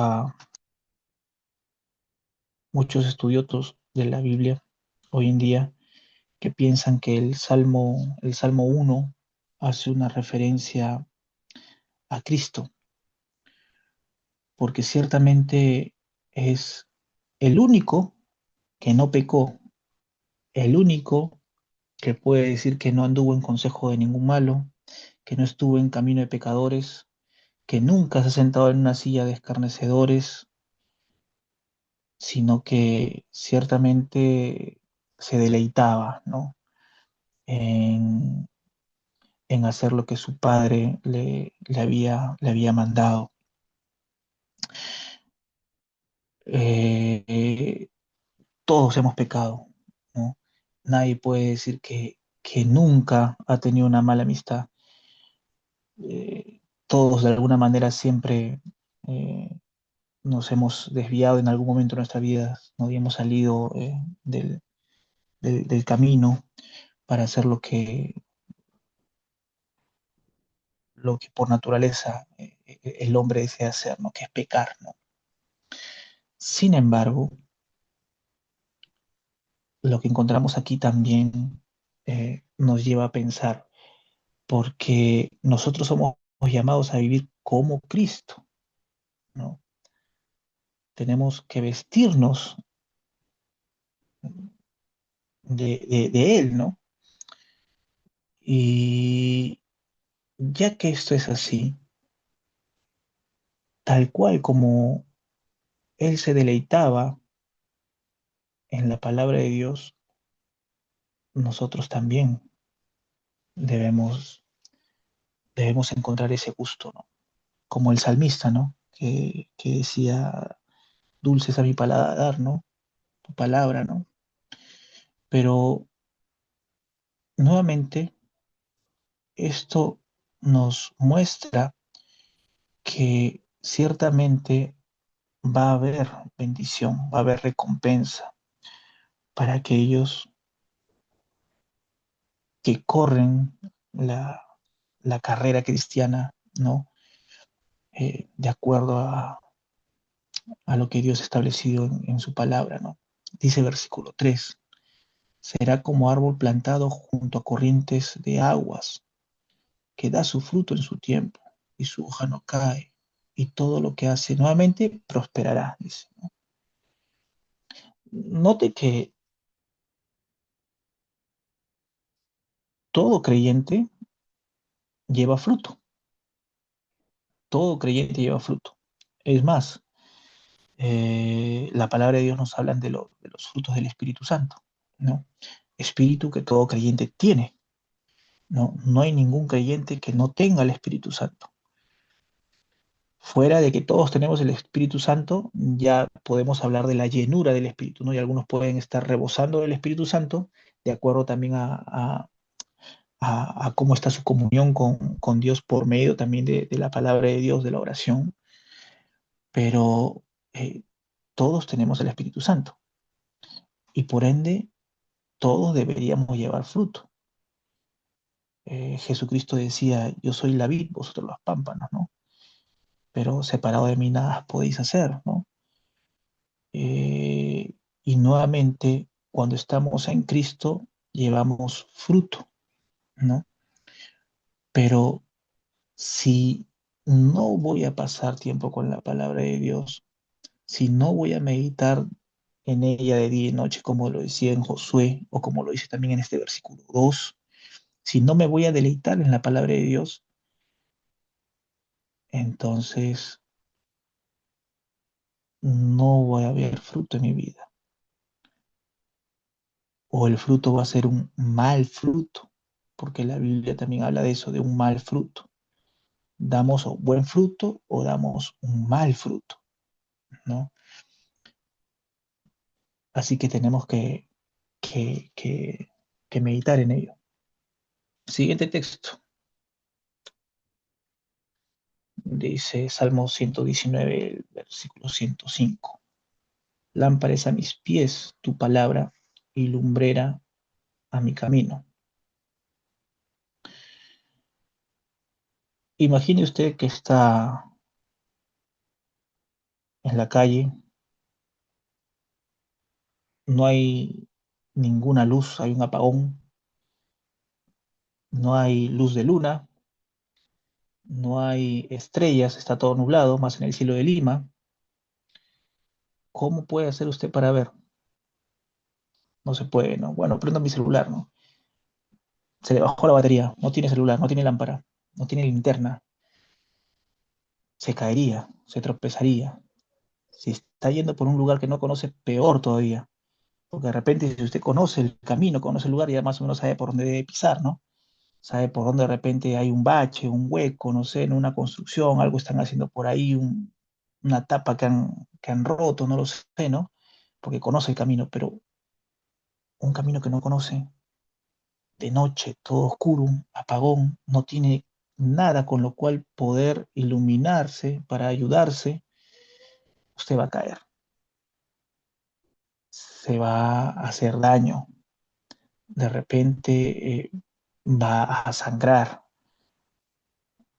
muchos estudiosos de la Biblia hoy en día que piensan que el Salmo 1 hace una referencia a Cristo, porque ciertamente es el único que no pecó, el único que puede decir que no anduvo en consejo de ningún malo, que no estuvo en camino de pecadores, que nunca se ha sentado en una silla de escarnecedores, sino que ciertamente se deleitaba, ¿no? en, en hacer lo que su padre le había mandado. Eh, todos hemos pecado, ¿no? Nadie puede decir que nunca ha tenido una mala amistad. Todos de alguna manera siempre nos hemos desviado en algún momento de nuestra vida, ¿no? Y hemos salido del camino para hacer lo que por naturaleza el hombre desea hacer, ¿no? Que es pecar, ¿no? Sin embargo, lo que encontramos aquí también nos lleva a pensar, porque nosotros somos llamados a vivir como Cristo, ¿no? Tenemos que vestirnos de Él, ¿no? Y ya que esto es así, tal cual como Él se deleitaba en la palabra de Dios, nosotros también debemos, debemos encontrar ese gusto, ¿no? Como el salmista, ¿no? Que decía, dulce es a mi paladar, ¿no? Tu palabra, ¿no? Pero nuevamente, esto nos muestra que ciertamente va a haber bendición, va a haber recompensa para aquellos que corren la carrera cristiana, ¿no? De acuerdo a lo que Dios ha establecido en su palabra, ¿no? Dice versículo 3: será como árbol plantado junto a corrientes de aguas, que da su fruto en su tiempo, y su hoja no cae, y todo lo que hace nuevamente prosperará, dice, ¿no? Note que todo creyente lleva fruto, todo creyente lleva fruto. Es más, la palabra de Dios nos habla de los frutos del Espíritu Santo, ¿no? Espíritu que todo creyente tiene, ¿no? No hay ningún creyente que no tenga el Espíritu Santo. Fuera de que todos tenemos el Espíritu Santo, ya podemos hablar de la llenura del Espíritu, ¿no? Y algunos pueden estar rebosando del Espíritu Santo, de acuerdo también a cómo está su comunión con Dios por medio también de la palabra de Dios, de la oración, pero todos tenemos el Espíritu Santo y por ende todos deberíamos llevar fruto. Jesucristo decía, yo soy la vid, vosotros los pámpanos, ¿no? Pero separado de mí nada podéis hacer, ¿no? Eh, y nuevamente, cuando estamos en Cristo, llevamos fruto, ¿no? Pero si no voy a pasar tiempo con la palabra de Dios, si no voy a meditar en ella de día y noche, como lo decía en Josué, o como lo dice también en este versículo 2, si no me voy a deleitar en la palabra de Dios, entonces no voy a ver fruto en mi vida. O el fruto va a ser un mal fruto, porque la Biblia también habla de eso, de un mal fruto. Damos o buen fruto o damos un mal fruto, ¿no? Así que tenemos que, que, que meditar en ello. Siguiente texto. Dice Salmo 119, versículo 105. Lámpara es a mis pies tu palabra y lumbrera a mi camino. Imagine usted que está en la calle, no hay ninguna luz, hay un apagón, no hay luz de luna, no hay estrellas, está todo nublado, más en el cielo de Lima. ¿Cómo puede hacer usted para ver? No se puede, ¿no? Bueno, prendo mi celular, ¿no? Se le bajó la batería, no tiene celular, no tiene lámpara, no tiene linterna, se caería, se tropezaría. Si está yendo por un lugar que no conoce, peor todavía. Porque de repente, si usted conoce el camino, conoce el lugar, ya más o menos sabe por dónde debe pisar, ¿no? Sabe por dónde de repente hay un bache, un hueco, no sé, en una construcción, algo están haciendo por ahí, una tapa que han roto, no lo sé, ¿no? Porque conoce el camino, pero un camino que no conoce, de noche, todo oscuro, apagón, no tiene nada con lo cual poder iluminarse para ayudarse, usted va a caer, se va a hacer daño, de repente va a sangrar.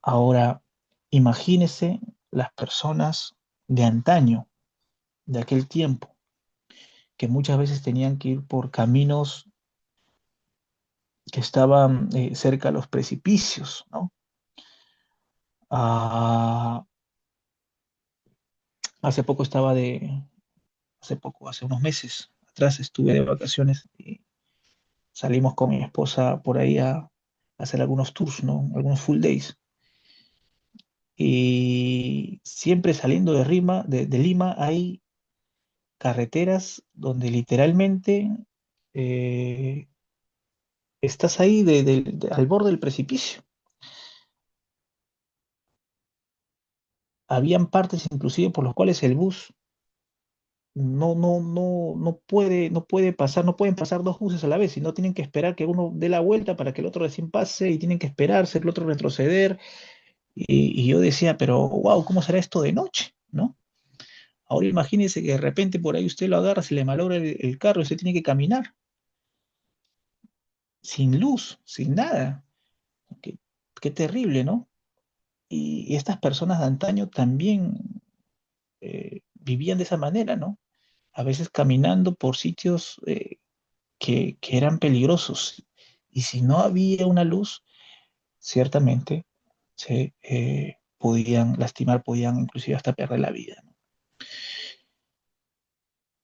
Ahora, imagínese las personas de antaño, de aquel tiempo, que muchas veces tenían que ir por caminos que estaban cerca a los precipicios, ¿no? Ah, hace poco estaba de, hace poco, hace unos meses atrás estuve de vacaciones y salimos con mi esposa por ahí a hacer algunos tours, ¿no? Algunos full days. Y siempre saliendo de Lima hay carreteras donde literalmente eh, estás ahí al borde del precipicio. Habían partes inclusive por las cuales el bus no puede pasar, no pueden pasar dos buses a la vez, sino tienen que esperar que uno dé la vuelta para que el otro recién pase y tienen que esperarse, el otro retroceder. Y yo decía, pero wow, ¿cómo será esto de noche? ¿No? Ahora imagínese que de repente por ahí usted lo agarra, se le malogra el carro y usted tiene que caminar sin luz, sin nada. Qué, qué terrible, ¿no? Y estas personas de antaño también vivían de esa manera, ¿no? A veces caminando por sitios que eran peligrosos. Y si no había una luz, ciertamente se podían lastimar, podían inclusive hasta perder la vida, ¿no?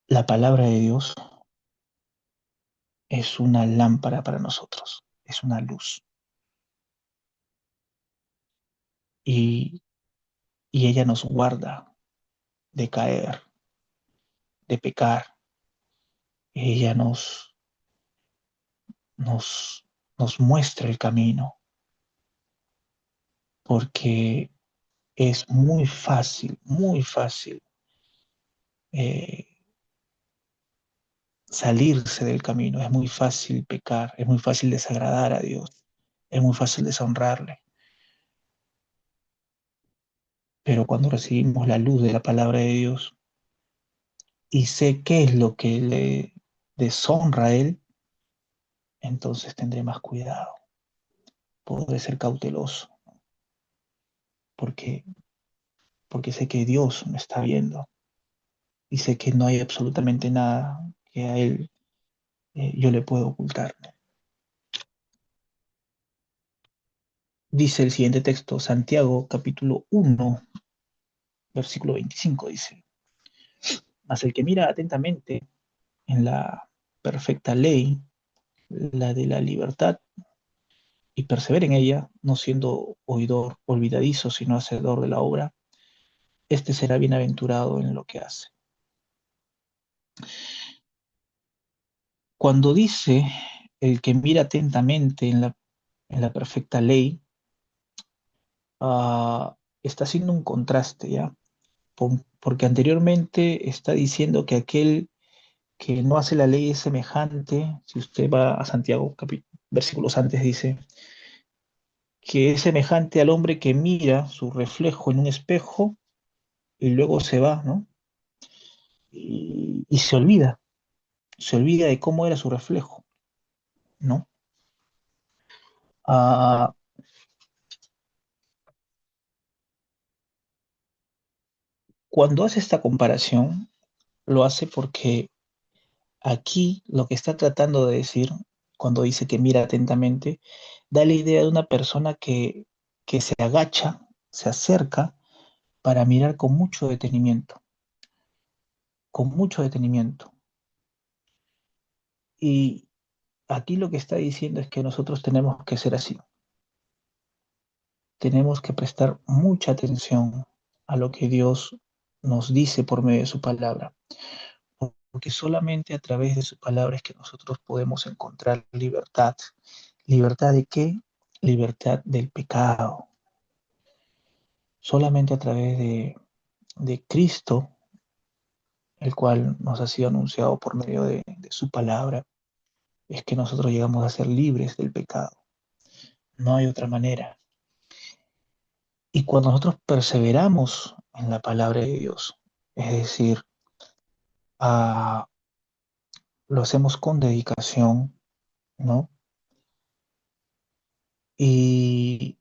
La palabra de Dios es una lámpara para nosotros, es una luz. Y, y ella nos guarda de caer, de pecar. Ella nos, nos muestra el camino, porque es muy fácil eh, salirse del camino, es muy fácil pecar, es muy fácil desagradar a Dios, es muy fácil deshonrarle. Pero cuando recibimos la luz de la palabra de Dios y sé qué es lo que le deshonra a Él, entonces tendré más cuidado, podré ser cauteloso, porque, porque sé que Dios me está viendo y sé que no hay absolutamente nada que a Él yo le puedo ocultar. Dice el siguiente texto, Santiago capítulo 1, versículo 25, dice, mas el que mira atentamente en la perfecta ley, la de la libertad, y persevera en ella, no siendo oidor olvidadizo, sino hacedor de la obra, este será bienaventurado en lo que hace. Cuando dice el que mira atentamente en la perfecta ley, está haciendo un contraste, ¿ya? Porque anteriormente está diciendo que aquel que no hace la ley es semejante, si usted va a Santiago, versículos antes dice, que es semejante al hombre que mira su reflejo en un espejo y luego se va, ¿no? Y se olvida de cómo era su reflejo, ¿no? Ah, cuando hace esta comparación, lo hace porque aquí lo que está tratando de decir, cuando dice que mira atentamente, da la idea de una persona que se agacha, se acerca para mirar con mucho detenimiento. Y aquí lo que está diciendo es que nosotros tenemos que ser así, tenemos que prestar mucha atención a lo que Dios nos dice por medio de su palabra, porque solamente a través de su palabra es que nosotros podemos encontrar libertad. ¿Libertad de qué? Libertad del pecado. Solamente a través de Cristo, el cual nos ha sido anunciado por medio de su palabra, es que nosotros llegamos a ser libres del pecado. No hay otra manera. Y cuando nosotros perseveramos en la palabra de Dios, es decir, ah, lo hacemos con dedicación, ¿no? Y,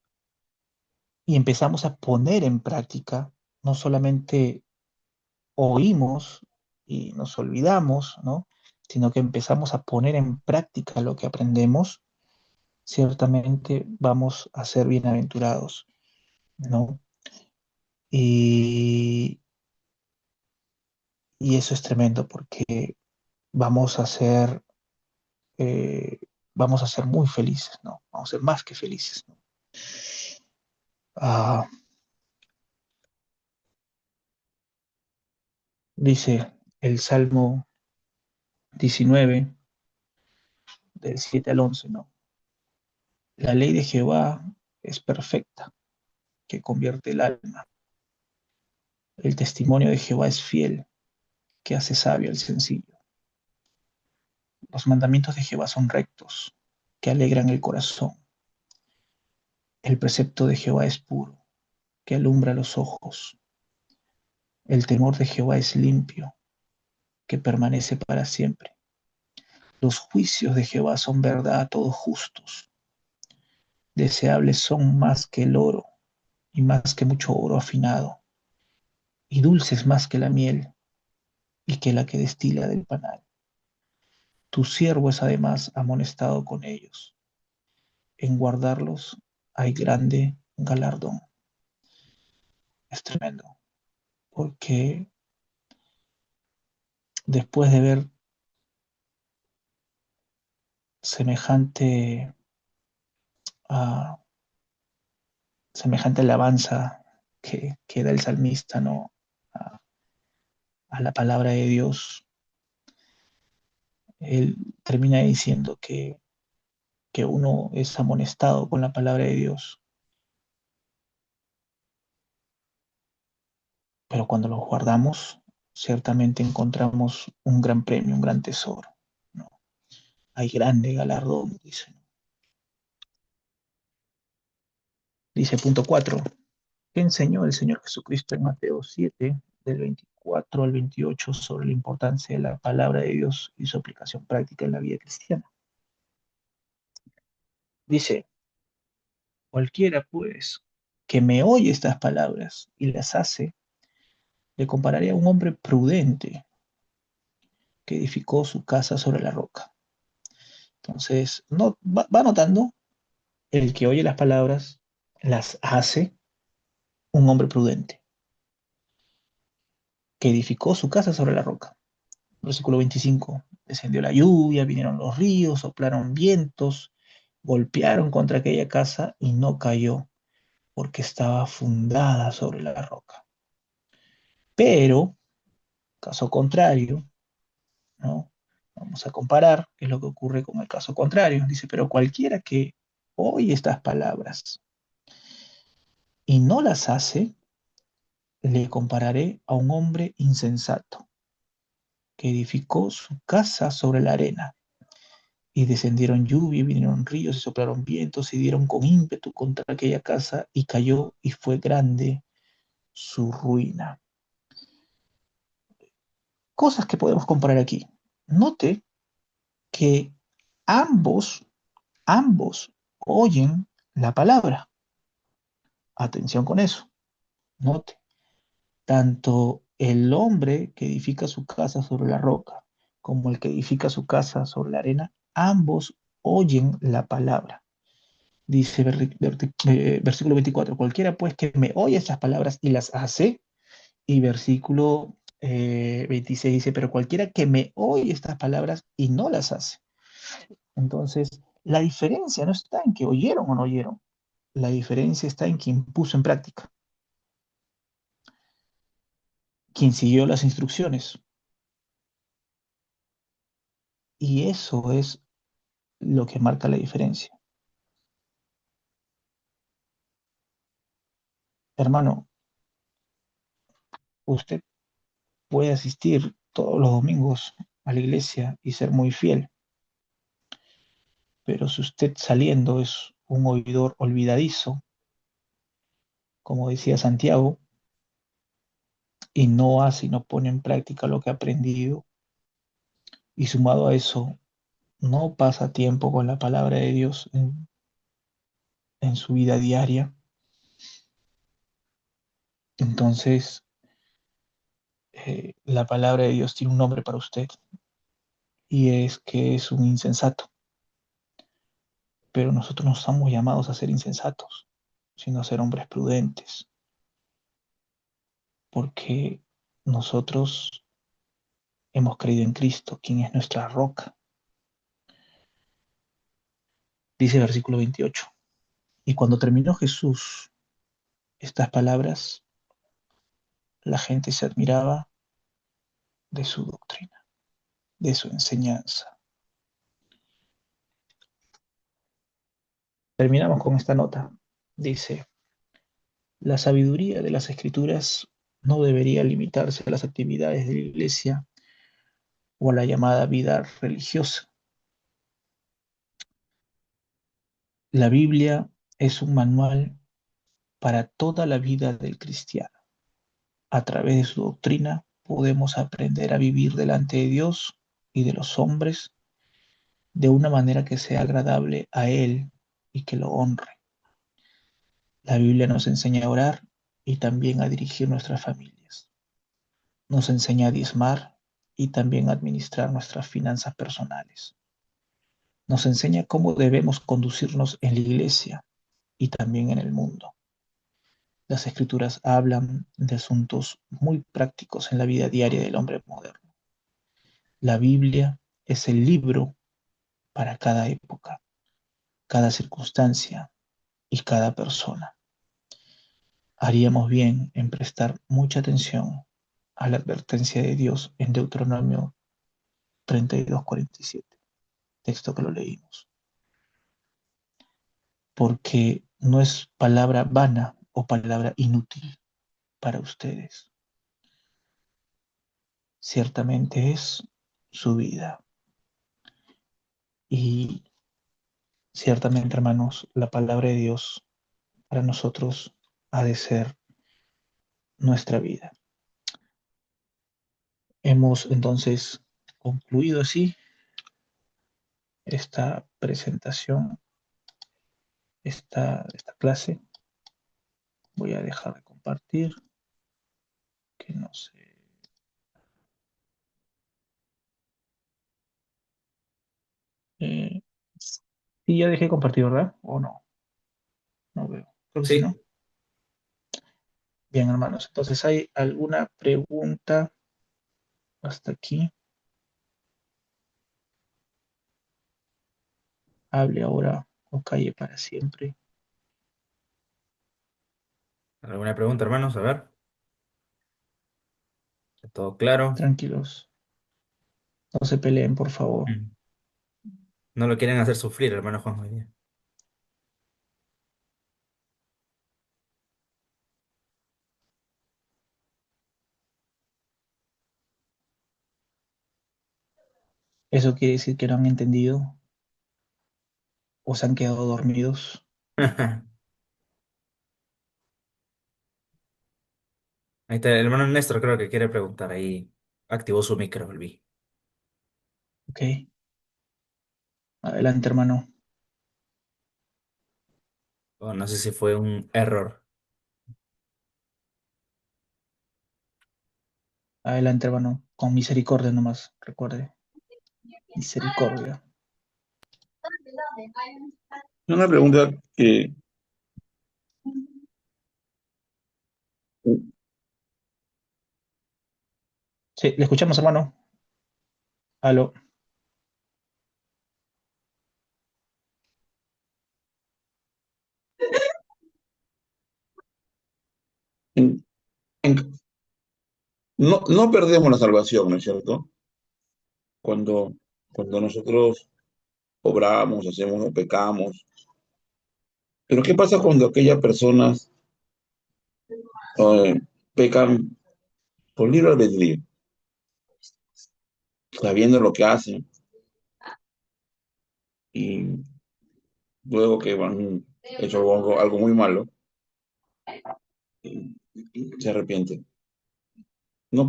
y empezamos a poner en práctica, no solamente oímos y nos olvidamos, ¿no? Sino que empezamos a poner en práctica lo que aprendemos, ciertamente vamos a ser bienaventurados, ¿no? Y, y eso es tremendo porque vamos a ser, eh, vamos a ser muy felices, ¿no? Vamos a ser más que felices, ¿no? Ah, dice el Salmo 19, del 7 al 11, ¿no? La ley de Jehová es perfecta, que convierte el alma. El testimonio de Jehová es fiel, que hace sabio al sencillo. Los mandamientos de Jehová son rectos, que alegran el corazón. El precepto de Jehová es puro, que alumbra los ojos. El temor de Jehová es limpio, que permanece para siempre. Los juicios de Jehová son verdad, todos justos. Deseables son más que el oro y más que mucho oro afinado, y dulces más que la miel y que la que destila del panal. Tu siervo es además amonestado con ellos, en guardarlos hay grande galardón. Es tremendo, porque después de ver semejante, uh, semejante alabanza que da el salmista, ¿no? a, a la palabra de Dios, él termina diciendo que uno es amonestado con la palabra de Dios, pero cuando los guardamos, ciertamente encontramos un gran premio, un gran tesoro, ¿no? Hay grande galardón, dice. Dice punto 4. ¿Qué enseñó el Señor Jesucristo en Mateo 7, del 24 al 28, sobre la importancia de la palabra de Dios y su aplicación práctica en la vida cristiana? Dice, cualquiera pues que me oye estas palabras y las hace, le compararé a un hombre prudente que edificó su casa sobre la roca. Entonces, no, va notando, el que oye las palabras las hace, un hombre prudente que edificó su casa sobre la roca. Versículo 25. Descendió la lluvia, vinieron los ríos, soplaron vientos, golpearon contra aquella casa y no cayó porque estaba fundada sobre la roca. Pero, caso contrario, ¿no? Vamos a comparar qué es lo que ocurre con el caso contrario. Dice, pero cualquiera que oye estas palabras y no las hace, le compararé a un hombre insensato que edificó su casa sobre la arena. Y descendieron lluvia, y vinieron ríos, y soplaron vientos, y dieron con ímpetu contra aquella casa, y cayó, y fue grande su ruina. Cosas que podemos comparar aquí. Note que ambos, ambos oyen la palabra. Atención con eso. Note, tanto el hombre que edifica su casa sobre la roca, como el que edifica su casa sobre la arena, ambos oyen la palabra. Dice versículo 24, cualquiera pues que me oye estas palabras y las hace, y versículo 26 dice, pero cualquiera que me oye estas palabras y no las hace. Entonces, la diferencia no está en que oyeron o no oyeron, la diferencia está en quien puso en práctica, quien siguió las instrucciones. Y eso es lo que marca la diferencia. Hermano, usted puede asistir todos los domingos a la iglesia y ser muy fiel, pero si usted saliendo es un oidor olvidadizo, como decía Santiago, y no hace y no pone en práctica lo que ha aprendido, y sumado a eso, no pasa tiempo con la palabra de Dios en su vida diaria, entonces la palabra de Dios tiene un nombre para usted, y es que es un insensato. Pero nosotros no estamos llamados a ser insensatos, sino a ser hombres prudentes, porque nosotros hemos creído en Cristo, quien es nuestra roca. Dice el versículo 28. Y cuando terminó Jesús estas palabras, la gente se admiraba de su doctrina, de su enseñanza. Terminamos con esta nota. Dice, la sabiduría de las Escrituras no debería limitarse a las actividades de la iglesia o a la llamada vida religiosa. La Biblia es un manual para toda la vida del cristiano. A través de su doctrina podemos aprender a vivir delante de Dios y de los hombres de una manera que sea agradable a Él y que lo honre. La Biblia nos enseña a orar y también a dirigir nuestras familias. Nos enseña a diezmar y también a administrar nuestras finanzas personales. Nos enseña cómo debemos conducirnos en la iglesia y también en el mundo. Las escrituras hablan de asuntos muy prácticos en la vida diaria del hombre moderno. La Biblia es el libro para cada época, cada circunstancia y cada persona. Haríamos bien en prestar mucha atención a la advertencia de Dios en Deuteronomio 32:47, texto que lo leímos, porque no es palabra vana o palabra inútil para ustedes, ciertamente es su vida. Y ciertamente, hermanos, la palabra de Dios para nosotros ha de ser nuestra vida. Hemos entonces concluido así esta presentación, esta clase. Voy a dejar de compartir, que no sé. Eh, sí, ya dejé de compartir, ¿verdad? ¿O no? No veo. Creo que sí, ¿no? Sí, Bien, hermanos. Entonces, ¿hay alguna pregunta hasta aquí? Hable ahora o calle para siempre. ¿alguna pregunta, hermanos? A ver, ¿todo claro? Tranquilos. No se peleen, por favor. Mm. No lo quieren hacer sufrir, hermano Juan hoy día. Eso quiere decir que no han entendido o se han quedado dormidos. Ahí está, el hermano Néstor creo que quiere preguntar. Ahí activó su micro, volví. Ok. Adelante, hermano. O no sé si fue un error. Adelante, hermano. Con misericordia nomás, recuerde. Misericordia. Una pregunta que Sí, le escuchamos, hermano. Aló. en- en- no perdemos la salvación, ¿no es cierto? Cuando, cuando nosotros obramos, hacemos o pecamos. Pero ¿qué pasa cuando aquellas personas eh, pecan por libre albedrío, sabiendo lo que hacen y luego que van hecho algo muy malo y se arrepienten? No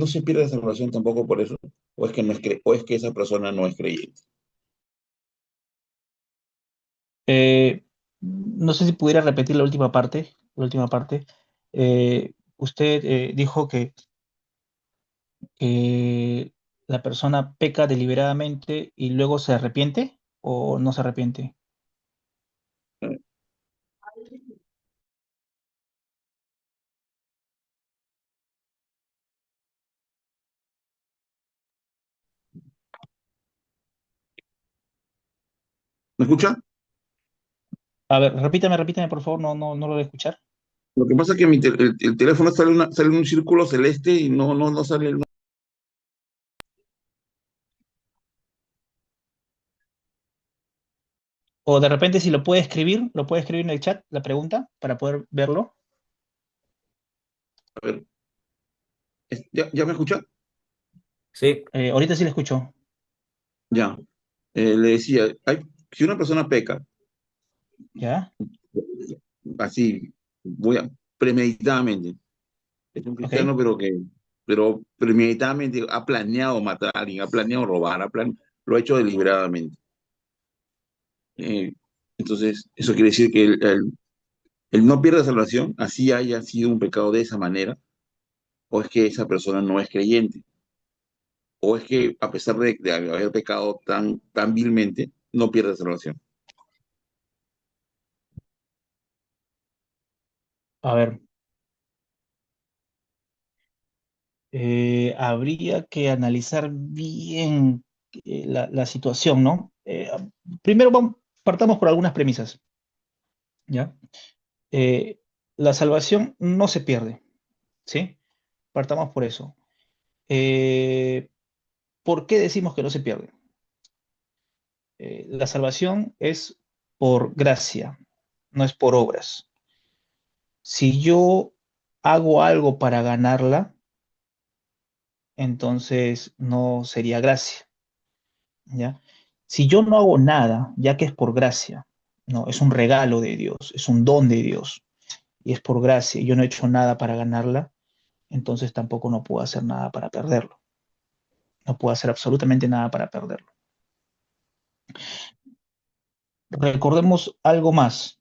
se pierde la salvación tampoco por eso, o es que o es que esa persona no es creyente. No sé si pudiera repetir la última parte. La última parte. Usted dijo que la persona peca deliberadamente y luego se arrepiente o no se arrepiente. ¿Me escucha? A ver, repítame, por favor, no lo voy a escuchar. Lo que pasa es que el teléfono sale un círculo celeste y no sale el... O de repente, si lo puede escribir en el chat, la pregunta, para poder verlo. A ver, ¿ya me escucha? Sí, Ahorita sí lo escucho. Ya. Le decía, si una persona peca, ¿Ya? así, premeditadamente, es un ¿Ok? cristiano, pero premeditadamente ha planeado matar a alguien, ha planeado robar, lo ha hecho deliberadamente. Eh, entonces, eso quiere decir que él no pierde la salvación, así haya sido un pecado de esa manera, o es que esa persona no es creyente, o es que a pesar de haber pecado tan vilmente, no pierde la salvación. A ver, habría que analizar bien la situación, ¿no? Primero partamos por algunas premisas, ¿ya? Eh, la salvación no se pierde, ¿sí? Partamos por eso. Eh, ¿Por qué decimos que no se pierde? La salvación es por gracia, no es por obras. Si yo hago algo para ganarla, entonces no sería gracia, ¿ya? Si yo no hago nada, ya que es por gracia, no, es un regalo de Dios, es un don de Dios, y es por gracia, y yo no he hecho nada para ganarla, entonces tampoco no puedo hacer nada para perderlo. No puedo hacer absolutamente nada para perderlo. Recordemos algo más,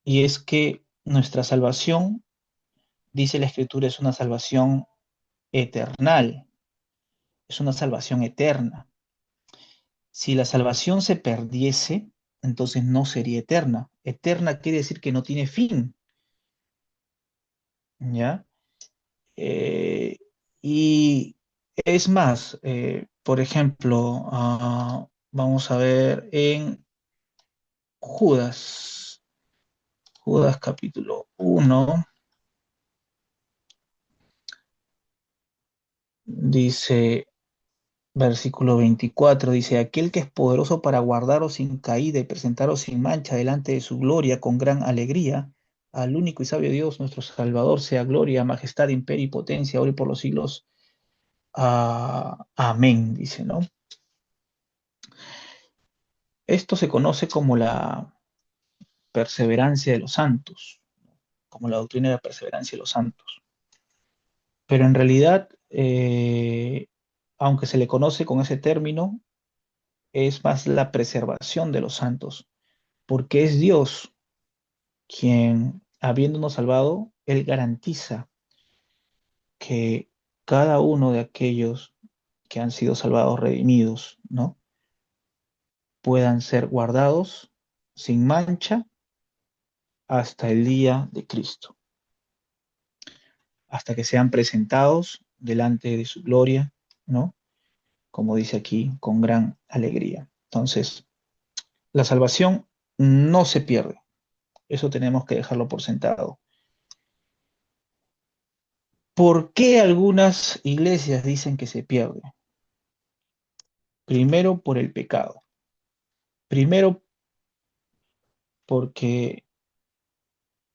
y es que nuestra salvación, dice la Escritura, es una salvación eternal, es una salvación eterna. Si la salvación se perdiese, entonces no sería eterna. Eterna quiere decir que no tiene fin, ¿ya? Eh, y es más, por ejemplo, vamos a ver en Judas, Judas capítulo 1, dice, versículo 24, dice, aquel que es poderoso para guardaros sin caída y presentaros sin mancha delante de su gloria con gran alegría, al único y sabio Dios, nuestro Salvador, sea gloria, majestad, imperio y potencia, ahora y por los siglos. Amén, dice, ¿no? Esto se conoce como la perseverancia de los santos, como la doctrina de la perseverancia de los santos. Pero en realidad, aunque se le conoce con ese término, es más la preservación de los santos, porque es Dios quien, habiéndonos salvado, Él garantiza que cada uno de aquellos que han sido salvados, redimidos, ¿no? Puedan ser guardados sin mancha hasta el día de Cristo, hasta que sean presentados delante de su gloria, ¿no? Como dice aquí, con gran alegría. Entonces, la salvación no se pierde, eso tenemos que dejarlo por sentado. ¿Por qué algunas iglesias dicen que se pierde? Primero por el pecado. Primero porque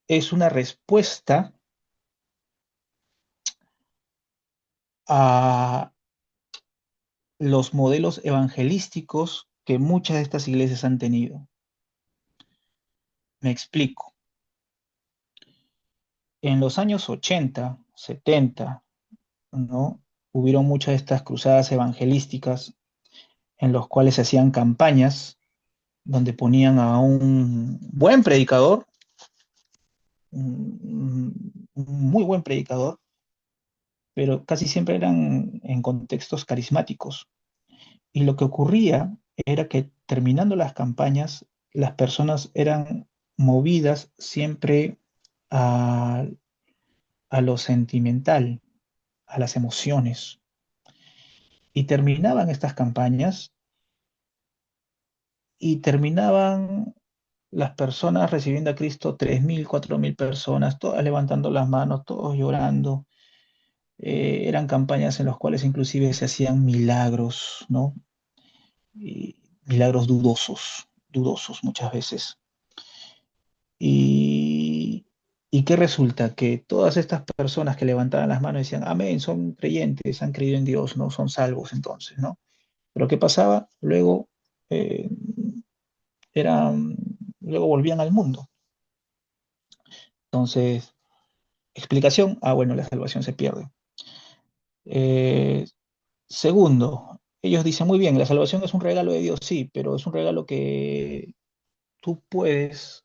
es una respuesta a los modelos evangelísticos que muchas de estas iglesias han tenido. Me explico. En los años 80, 70, ¿no? Hubieron muchas de estas cruzadas evangelísticas en los cuales se hacían campañas donde ponían a un buen predicador, un muy buen predicador, pero casi siempre eran en contextos carismáticos. Y lo que ocurría era que terminando las campañas, las personas eran movidas siempre a, a lo sentimental, a las emociones. Y terminaban estas campañas y terminaban las personas recibiendo a Cristo, 3.000, 4.000 personas, todas levantando las manos, todos llorando. Eran campañas en las cuales inclusive se hacían milagros, ¿no? Milagros dudosos, dudosos muchas veces. Y, ¿Y qué resulta? Que todas estas personas que levantaban las manos decían, amén, son creyentes, han creído en Dios, ¿no? Son salvos entonces, ¿no? Pero ¿qué pasaba? Luego, eh, eran, luego volvían al mundo. Entonces, explicación, bueno, la salvación se pierde. Eh, Segundo, ellos dicen, muy bien, la salvación es un regalo de Dios, sí, pero es un regalo que tú puedes,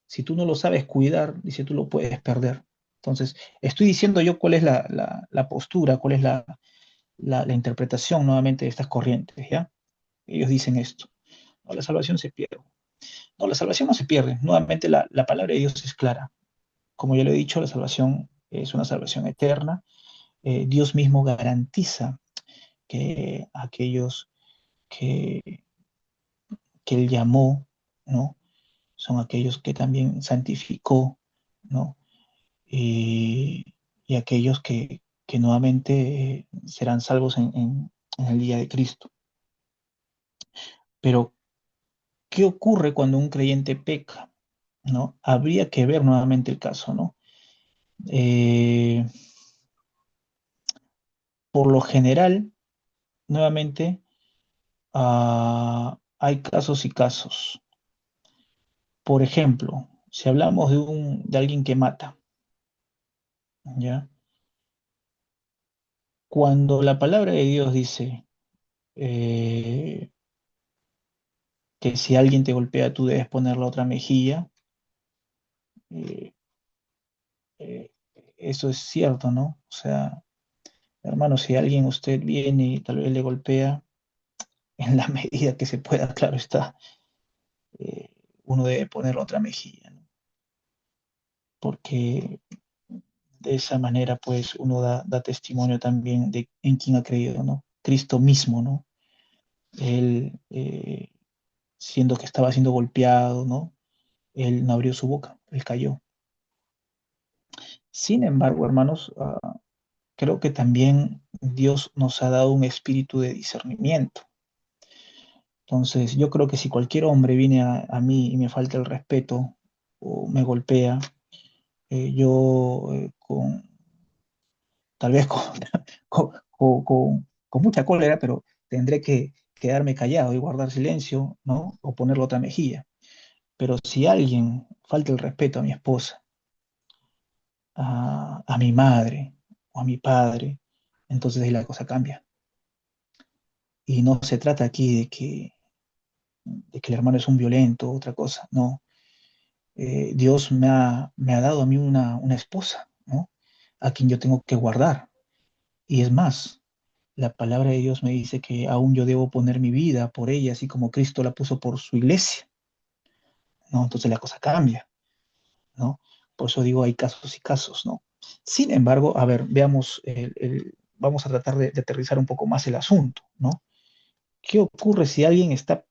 si tú no lo sabes cuidar, dice, tú lo puedes perder. Entonces, estoy diciendo yo cuál es la postura, cuál es la interpretación nuevamente de estas corrientes, ¿ya? Ellos dicen esto. No, la salvación se pierde. No, la salvación no se pierde. Nuevamente la palabra de Dios es clara. como ya lo he dicho, la salvación es una salvación eterna. Dios mismo garantiza que aquellos que, que Él llamó, ¿no? Son aquellos que también santificó, ¿no? Y aquellos que nuevamente serán salvos en el día de Cristo. Pero, ¿qué ocurre cuando un creyente peca? ¿No? Habría que ver nuevamente el caso, ¿no? Eh, por lo general, nuevamente, hay casos y casos. Por ejemplo, si hablamos de alguien que mata, ¿ya? Cuando la palabra de Dios dice eh, que si alguien te golpea, tú debes poner la otra mejilla, eh, eh, eso es cierto, ¿no? O sea, hermano, si alguien usted viene y tal vez le golpea, en la medida que se pueda, claro está, eh, uno debe poner la otra mejilla, ¿no? Porque de esa manera, pues, uno da testimonio también de en quién ha creído, ¿no? Cristo mismo, ¿no? Él, siendo que estaba siendo golpeado, ¿no? Él no abrió su boca, él cayó. Sin embargo, hermanos, creo que también Dios nos ha dado un espíritu de discernimiento. Entonces, yo creo que si cualquier hombre viene a mí y me falta el respeto o me golpea, yo tal vez con mucha cólera, pero tendré que quedarme callado y guardar silencio, ¿no? O ponerle otra mejilla. Pero si alguien falta el respeto a mi esposa, a mi madre o a mi padre, entonces ahí la cosa cambia. Y no se trata aquí de que el hermano es un violento, otra cosa, no. Dios me ha dado a mí una esposa, ¿no? A quien yo tengo que guardar. Y es más, la palabra de Dios me dice que aún yo debo poner mi vida por ella, así como Cristo la puso por su iglesia, ¿no? Entonces la cosa cambia, ¿no? Por eso digo, hay casos y casos, ¿no? Sin embargo, a ver, veamos, vamos a tratar de aterrizar un poco más el asunto, ¿no? ¿Qué ocurre si alguien está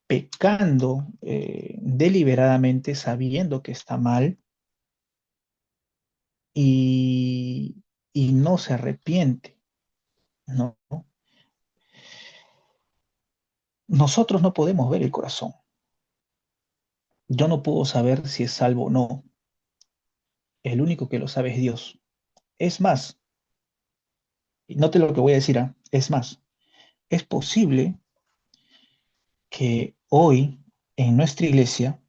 pecando deliberadamente, sabiendo que está mal y, y no se arrepiente, ¿no? Nosotros no podemos ver el corazón. Yo no puedo saber si es salvo o no. El único que lo sabe es Dios. Es más, y note lo que voy a decir, ¿ah? Es más, es posible que hoy en nuestra iglesia,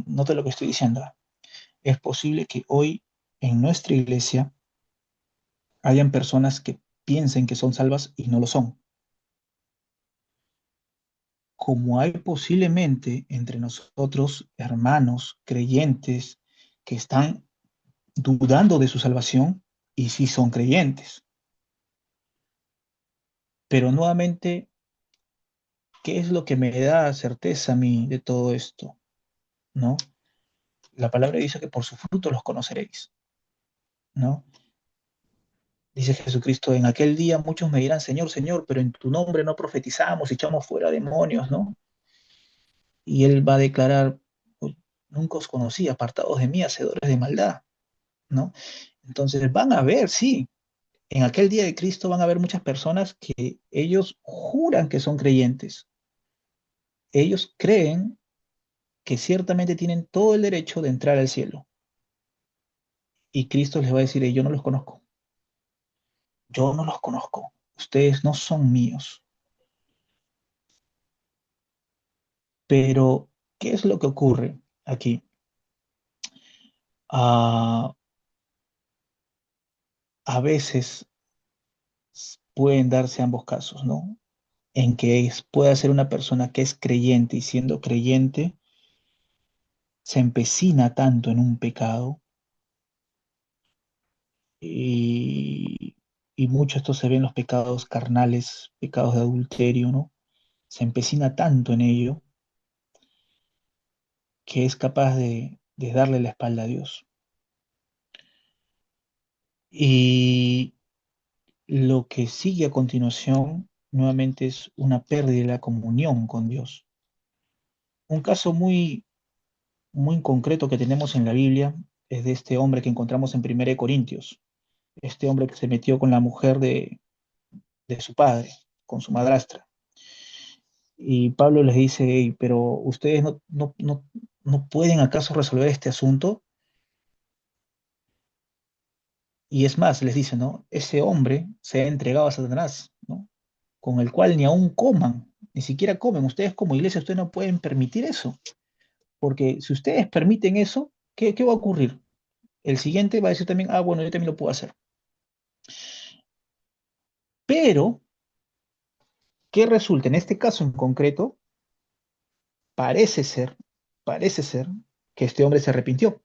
note lo que estoy diciendo, ¿ah? Es posible que hoy en nuestra iglesia hayan personas que piensen que son salvas y no lo son. Como hay posiblemente entre nosotros hermanos creyentes que están dudando de su salvación y sí son creyentes. Pero nuevamente, ¿qué es lo que me da certeza a mí de todo esto? ¿No? La palabra dice que por su fruto los conoceréis, ¿no? Dice Jesucristo, en aquel día muchos me dirán, Señor, Señor, pero en tu nombre no profetizamos, echamos fuera demonios, ¿no? Y él va a declarar, "Pues, nunca os conocí, apartados de mí, hacedores de maldad", ¿no? Entonces van a ver, sí, en aquel día de Cristo van a haber muchas personas que ellos juran que son creyentes. Ellos creen que ciertamente tienen todo el derecho de entrar al cielo. Y Cristo les va a decir, yo no los conozco, yo no los conozco, ustedes no son míos. Pero, ¿qué es lo que ocurre aquí? Ah, a veces pueden darse ambos casos, ¿no? En que puede ser una persona que es creyente y siendo creyente se empecina tanto en un pecado y, y mucho esto se ve en los pecados carnales, pecados de adulterio, ¿no? Se empecina tanto en ello que es capaz de darle la espalda a Dios. Y lo que sigue a continuación nuevamente es una pérdida de la comunión con Dios. Un caso muy concreto que tenemos en la Biblia es de este hombre que encontramos en 1 Corintios, este hombre que se metió con la mujer de su padre, con su madrastra. Y Pablo les dice: "Hey, pero ustedes no pueden acaso resolver este asunto". Y es más, les dice, ¿no? Ese hombre se ha entregado a Satanás, ¿no? Con el cual ni aún coman, ni siquiera comen. Ustedes como iglesia, ustedes no pueden permitir eso, porque si ustedes permiten eso, ¿qué va a ocurrir? El siguiente va a decir también: ah, bueno, yo también lo puedo hacer. Pero, ¿qué resulta? En este caso en concreto, parece ser, parece ser que este hombre se arrepintió,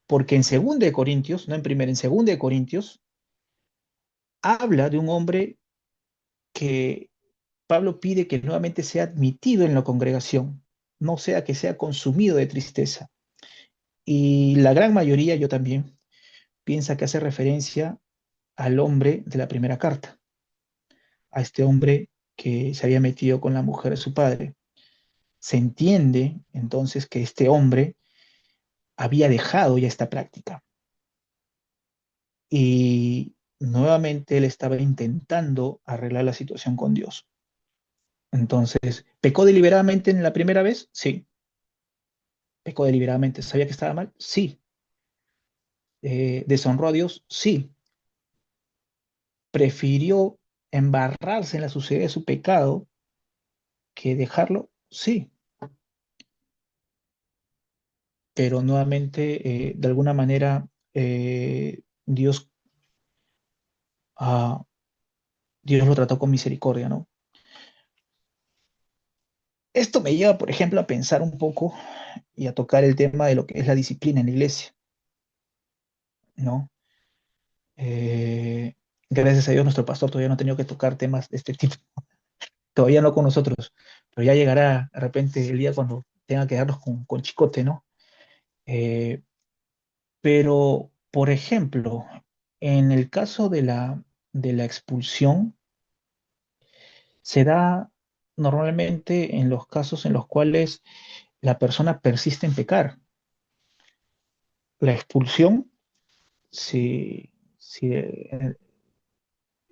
porque en 2 Corintios, no en primera, en 2 Corintios, habla de un hombre que Pablo pide que nuevamente sea admitido en la congregación, no sea que sea consumido de tristeza. Y la gran mayoría, yo también, piensa que hace referencia al hombre de la primera carta, a este hombre que se había metido con la mujer de su padre. Se entiende entonces que este hombre había dejado ya esta práctica y nuevamente él estaba intentando arreglar la situación con Dios. Entonces, ¿pecó deliberadamente en la primera vez? Sí. ¿Pecó deliberadamente? ¿Sabía que estaba mal? Sí. ¿Deshonró a Dios? Sí. ¿Prefirió embarrarse en la suciedad de su pecado que dejarlo? Sí. Pero nuevamente, de alguna manera, Dios, ah, Dios lo trató con misericordia, ¿no? Esto me lleva, por ejemplo, a pensar un poco y a tocar el tema de lo que es la disciplina en la iglesia, ¿no? Eh, Gracias a Dios, nuestro pastor todavía no ha tenido que tocar temas de este tipo, todavía no con nosotros, pero ya llegará de repente el día cuando tenga que darnos con chicote, ¿no? Eh, pero, por ejemplo, en el caso de la expulsión, se da normalmente en los casos en los cuales la persona persiste en pecar. La expulsión, si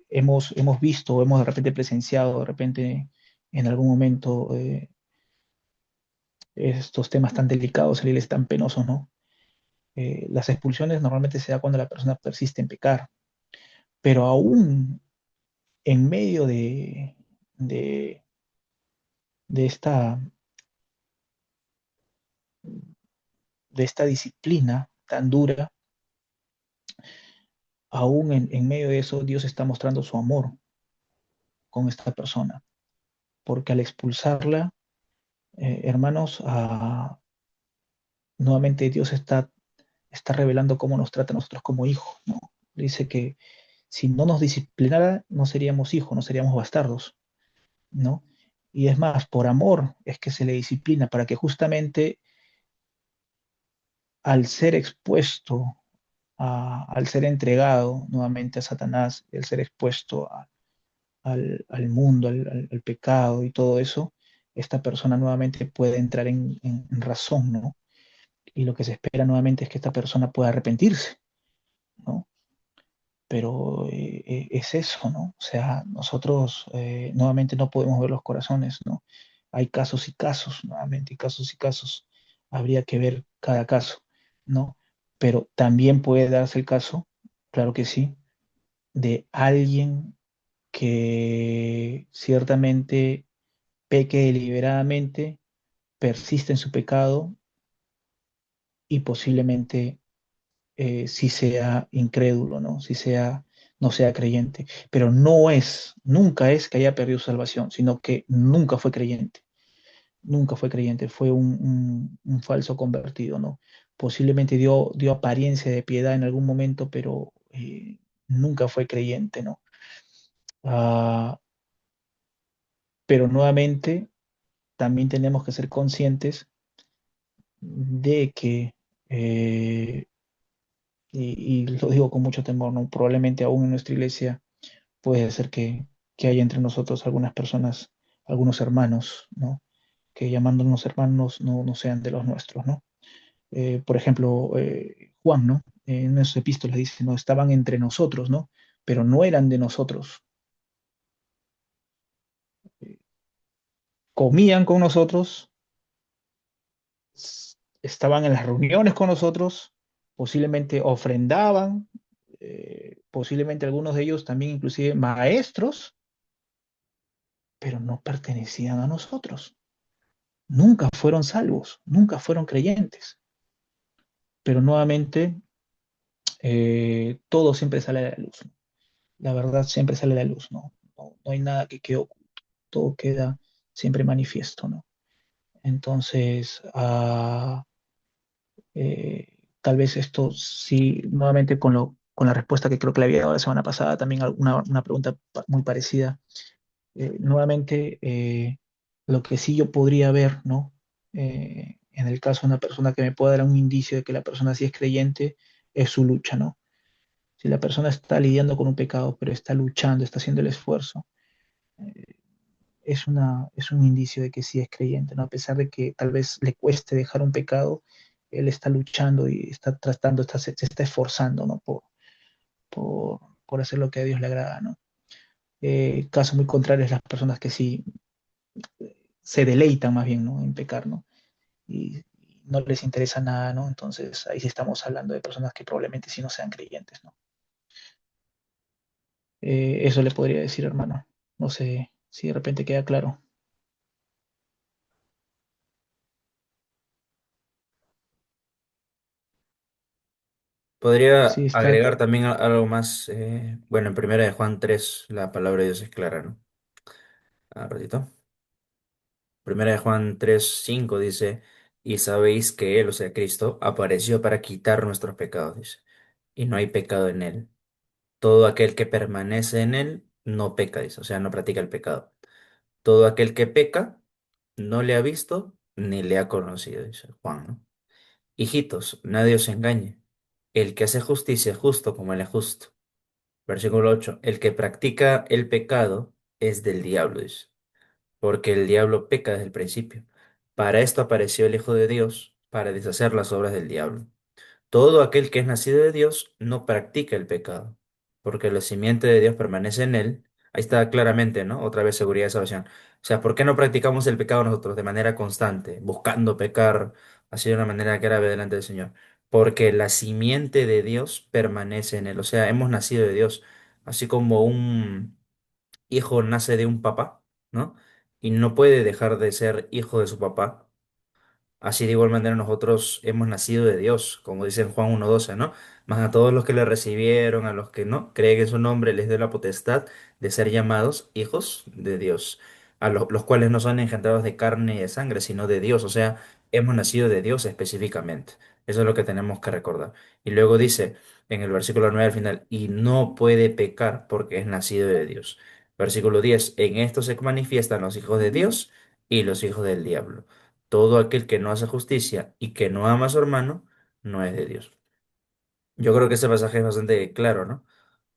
hemos visto, hemos de repente presenciado, de repente en algún momento, estos temas tan delicados, y tan penosos, ¿no? Las expulsiones normalmente se da cuando la persona persiste en pecar, pero aún en medio de, de esta, de esta disciplina tan dura, aún en medio de eso, Dios está mostrando su amor con esta persona, porque al expulsarla, hermanos, nuevamente Dios está revelando cómo nos trata a nosotros como hijos, ¿no? Dice que si no nos disciplinara, no seríamos hijos, no seríamos bastardos, ¿no? Y es más, por amor es que se le disciplina, para que justamente al ser expuesto, al ser entregado nuevamente a Satanás, al ser expuesto al mundo, al pecado y todo eso, esta persona nuevamente puede entrar en razón, ¿no? Y lo que se espera nuevamente es que esta persona pueda arrepentirse, ¿no? Pero es eso, ¿no? O sea, nosotros nuevamente no podemos ver los corazones, ¿no? Hay casos y casos, nuevamente, casos y casos. Habría que ver cada caso, ¿no? Pero también puede darse el caso, claro que sí, de alguien que ciertamente peque deliberadamente, persiste en su pecado y posiblemente sí sea incrédulo, ¿no? Sí sea, no sea creyente. Pero nunca es que haya perdido su salvación, sino que nunca fue creyente. Nunca fue creyente, fue un falso convertido, ¿no? Posiblemente dio apariencia de piedad en algún momento, pero nunca fue creyente, ¿no? Ah, pero nuevamente también tenemos que ser conscientes de que y lo digo con mucho temor, ¿no? Probablemente aún en nuestra iglesia puede ser que haya entre nosotros algunas personas, algunos hermanos, ¿no? Que llamándonos hermanos no sean de los nuestros, ¿no? Por ejemplo, Juan, ¿no? En sus epístolas dice, no, estaban entre nosotros, ¿no? Pero no eran de nosotros. Comían con nosotros, estaban en las reuniones con nosotros, posiblemente ofrendaban, posiblemente algunos de ellos también inclusive maestros, pero no pertenecían a nosotros. Nunca fueron salvos, nunca fueron creyentes. Pero nuevamente, todo siempre sale a la luz. La verdad siempre sale a la luz, ¿no? No hay nada que quede oculto, todo queda siempre manifiesto, ¿no? Entonces, tal vez esto sí, nuevamente con la respuesta que creo que le había dado la semana pasada, también una pregunta muy parecida. Nuevamente, lo que sí yo podría ver, ¿no? En el caso de una persona que me pueda dar un indicio de que la persona sí es creyente, es su lucha, ¿no? Si la persona está lidiando con un pecado, pero está luchando, está haciendo el esfuerzo, eh, es un indicio de que sí es creyente, ¿no? A pesar de que tal vez le cueste dejar un pecado, él está luchando y está tratando, se está esforzando, ¿no? Por hacer lo que a Dios le agrada, ¿no? Caso muy contrario es las personas que sí se deleitan más bien, ¿no? En pecar, ¿no? Y no les interesa nada, ¿no? Entonces ahí sí estamos hablando de personas que probablemente sí no sean creyentes, ¿no? Eso le podría decir, hermano. No sé si de repente queda claro. Podría Sí, está. agregar también algo más. Bueno, en primera de Juan 3 la palabra de Dios es clara, ¿no? A ratito. Primera de Juan 3 5 dice, y sabéis que Él, o sea, Cristo, apareció para quitar nuestros pecados, dice, y no hay pecado en Él. Todo aquel que permanece en Él no peca, dice, o sea, no practica el pecado. Todo aquel que peca no le ha visto ni le ha conocido, dice Juan, ¿no? Hijitos, nadie os engañe. El que hace justicia es justo como Él es justo. Versículo 8. El que practica el pecado es del diablo, dice, porque el diablo peca desde el principio. Para esto apareció el Hijo de Dios, para deshacer las obras del diablo. Todo aquel que es nacido de Dios no practica el pecado, porque la simiente de Dios permanece en él. Ahí está claramente, ¿no? Otra vez seguridad de salvación. O sea, ¿por qué no practicamos el pecado nosotros de manera constante, buscando pecar así de una manera grave delante del Señor? Porque la simiente de Dios permanece en él. O sea, hemos nacido de Dios, así como un hijo nace de un papá, ¿no? Y no puede dejar de ser hijo de su papá. Así de igual manera nosotros hemos nacido de Dios, como dice en Juan 1:12, ¿no? Mas a todos los que le recibieron, a los que no, creen en su nombre, les dio la potestad de ser llamados hijos de Dios, los cuales no son engendrados de carne y de sangre, sino de Dios. O sea, hemos nacido de Dios específicamente. Eso es lo que tenemos que recordar. Y luego dice en el versículo 9 al final, y no puede pecar porque es nacido de Dios. Versículo 10, en esto se manifiestan los hijos de Dios y los hijos del diablo. Todo aquel que no hace justicia y que no ama a su hermano, no es de Dios. Yo creo que ese pasaje es bastante claro, ¿no?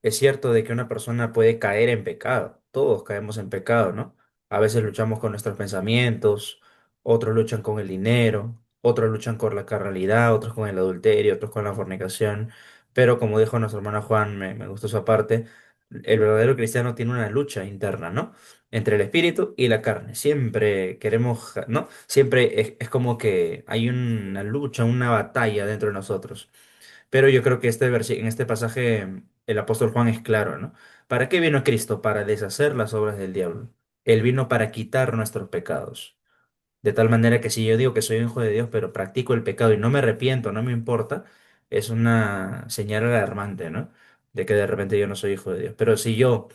Es cierto de que una persona puede caer en pecado. Todos caemos en pecado, ¿no? A veces luchamos con nuestros pensamientos, otros luchan con el dinero, otros luchan con la carnalidad, otros con el adulterio, otros con la fornicación. Pero como dijo nuestro hermano Juan, me gustó su parte, el verdadero cristiano tiene una lucha interna, ¿no? Entre el espíritu y la carne. Siempre queremos, ¿no? Siempre es como que hay una lucha, una batalla dentro de nosotros. Pero yo creo que en este pasaje el apóstol Juan es claro, ¿no? ¿Para qué vino Cristo? Para deshacer las obras del diablo. Él vino para quitar nuestros pecados. De tal manera que si yo digo que soy un hijo de Dios, pero practico el pecado y no me arrepiento, no me importa, es una señal alarmante, ¿no? De que de repente yo no soy hijo de Dios. Pero si yo,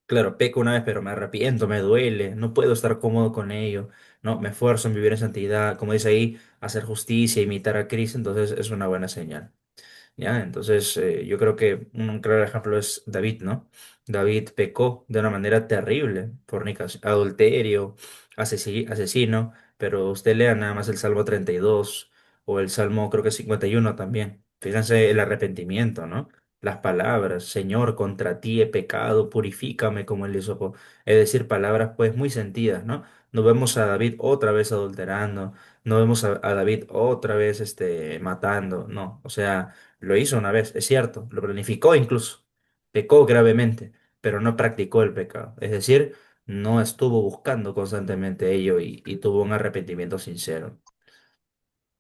claro, peco una vez, pero me arrepiento, me duele, no puedo estar cómodo con ello, ¿no? Me esfuerzo en vivir en santidad, como dice ahí, hacer justicia, imitar a Cristo, entonces es una buena señal. ¿Ya? Entonces, yo creo que un claro ejemplo es David, ¿no? David pecó de una manera terrible, fornicación, adulterio, asesino, pero usted lea nada más el Salmo 32 o el Salmo creo que 51 también. Fíjense el arrepentimiento, ¿no? Las palabras, Señor, contra ti he pecado, purifícame como el hisopo. Es decir, palabras pues muy sentidas, ¿no? No vemos a David otra vez adulterando, no vemos a David otra vez matando, no. O sea, lo hizo una vez, es cierto, lo planificó incluso, pecó gravemente, pero no practicó el pecado. Es decir, no estuvo buscando constantemente ello y tuvo un arrepentimiento sincero.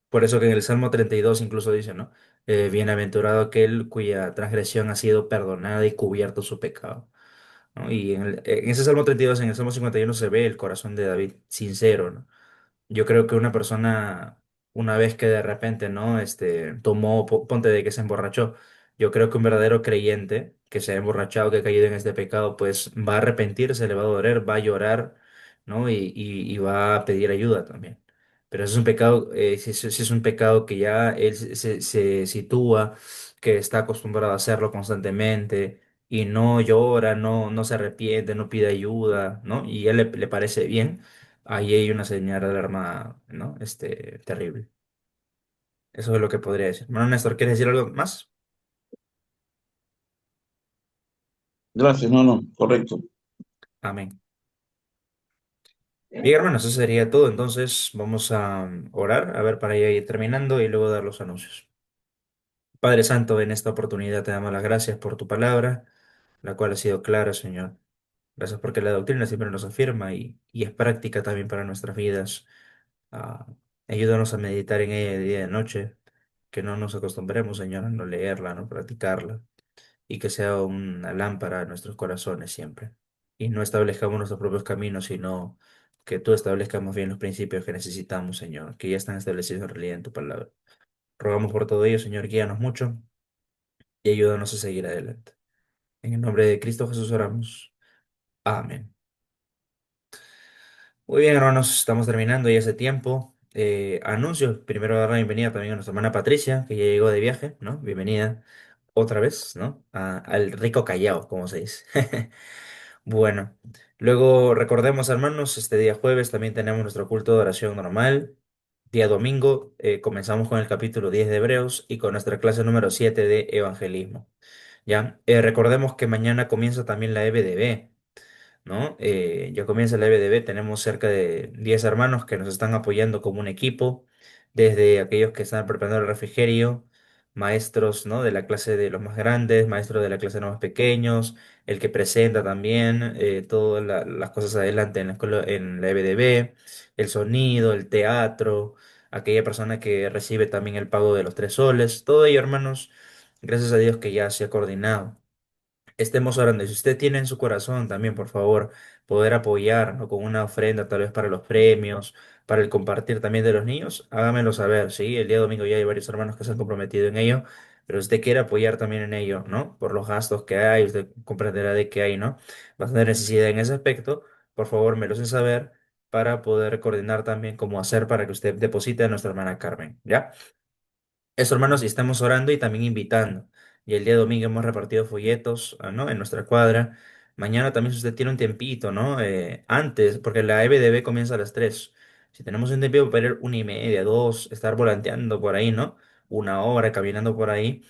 Por eso que en el Salmo 32 incluso dice, ¿no? Bienaventurado aquel cuya transgresión ha sido perdonada y cubierto su pecado, ¿no? Y en ese Salmo 32, en el Salmo 51 se ve el corazón de David sincero, ¿no? Yo creo que una persona, una vez que de repente, ¿no? Ponte de que se emborrachó, yo creo que un verdadero creyente que se ha emborrachado, que ha caído en este pecado, pues va a arrepentirse, le va a doler, va a llorar, ¿no? Y va a pedir ayuda también. Pero eso es un pecado, si es un pecado que ya él se sitúa, que está acostumbrado a hacerlo constantemente y no llora, no se arrepiente, no pide ayuda, ¿no? Y a él le parece bien. Ahí hay una señal de alarma, ¿no? Terrible. Eso es lo que podría decir. Bueno, Néstor, ¿quieres decir algo más? Gracias, no, no, correcto. Amén. Bien, hermanos, eso sería todo. Entonces, vamos a orar, a ver, para ya ir terminando y luego dar los anuncios. Padre Santo, en esta oportunidad te damos las gracias por tu palabra, la cual ha sido clara, Señor. Gracias porque la doctrina siempre nos afirma y es práctica también para nuestras vidas. Ah, ayúdanos a meditar en ella de día y de noche, que no nos acostumbremos, Señor, a no leerla, a no practicarla y que sea una lámpara a nuestros corazones siempre. Y no establezcamos nuestros propios caminos, sino que tú establezcamos bien los principios que necesitamos, Señor, que ya están establecidos en realidad en tu palabra. Rogamos por todo ello, Señor, guíanos mucho y ayúdanos a seguir adelante. En el nombre de Cristo Jesús oramos. Amén. Muy bien, hermanos, estamos terminando ya ese tiempo. Anuncios. Primero dar la bienvenida también a nuestra hermana Patricia, que ya llegó de viaje, ¿no? Bienvenida otra vez, ¿no? Al rico Callao, como se dice. Bueno, luego recordemos, hermanos, este día jueves también tenemos nuestro culto de oración normal. Día domingo comenzamos con el capítulo 10 de Hebreos y con nuestra clase número 7 de Evangelismo. Ya, recordemos que mañana comienza también la EBDB, ¿no? Ya comienza la EBDB, tenemos cerca de 10 hermanos que nos están apoyando como un equipo, desde aquellos que están preparando el refrigerio, maestros, ¿no? De la clase de los más grandes, maestros de la clase de los más pequeños, el que presenta también todas las cosas adelante en la escuela, en la EBDB, el sonido, el teatro, aquella persona que recibe también el pago de los 3 soles, todo ello, hermanos, gracias a Dios que ya se ha coordinado. Estemos orando. Y si usted tiene en su corazón también, por favor, poder apoyar, ¿no? Con una ofrenda, tal vez para los premios, para el compartir también de los niños, hágamelo saber, ¿sí? El día domingo ya hay varios hermanos que se han comprometido en ello, pero si usted quiere apoyar también en ello, ¿no? Por los gastos que hay, usted comprenderá de qué hay, ¿no? Va a tener necesidad en ese aspecto, por favor, me lo hace saber para poder coordinar también cómo hacer para que usted deposite a nuestra hermana Carmen, ¿ya? Eso, hermanos, y estamos orando y también invitando. Y el día domingo hemos repartido folletos, ¿no? En nuestra cuadra. Mañana también si usted tiene un tiempito, ¿no? Antes, porque la EBDB comienza a las 3. Si tenemos un tiempo para ir 1:30, 2, estar volanteando por ahí, ¿no? 1 hora caminando por ahí,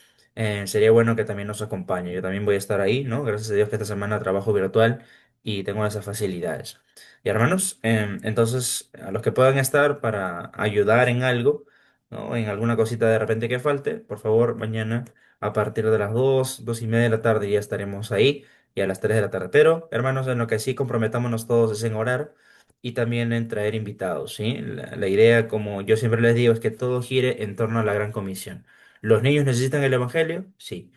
sería bueno que también nos acompañe. Yo también voy a estar ahí, ¿no? Gracias a Dios que esta semana trabajo virtual y tengo esas facilidades. Y hermanos, entonces, a los que puedan estar para ayudar en algo, ¿no? En alguna cosita de repente que falte, por favor, mañana a partir de las 2:30 de la tarde ya estaremos ahí y a las 3 de la tarde. Pero, hermanos, en lo que sí comprometámonos todos es en orar y también en traer invitados, ¿sí? La idea, como yo siempre les digo, es que todo gire en torno a la gran comisión. ¿Los niños necesitan el evangelio? Sí.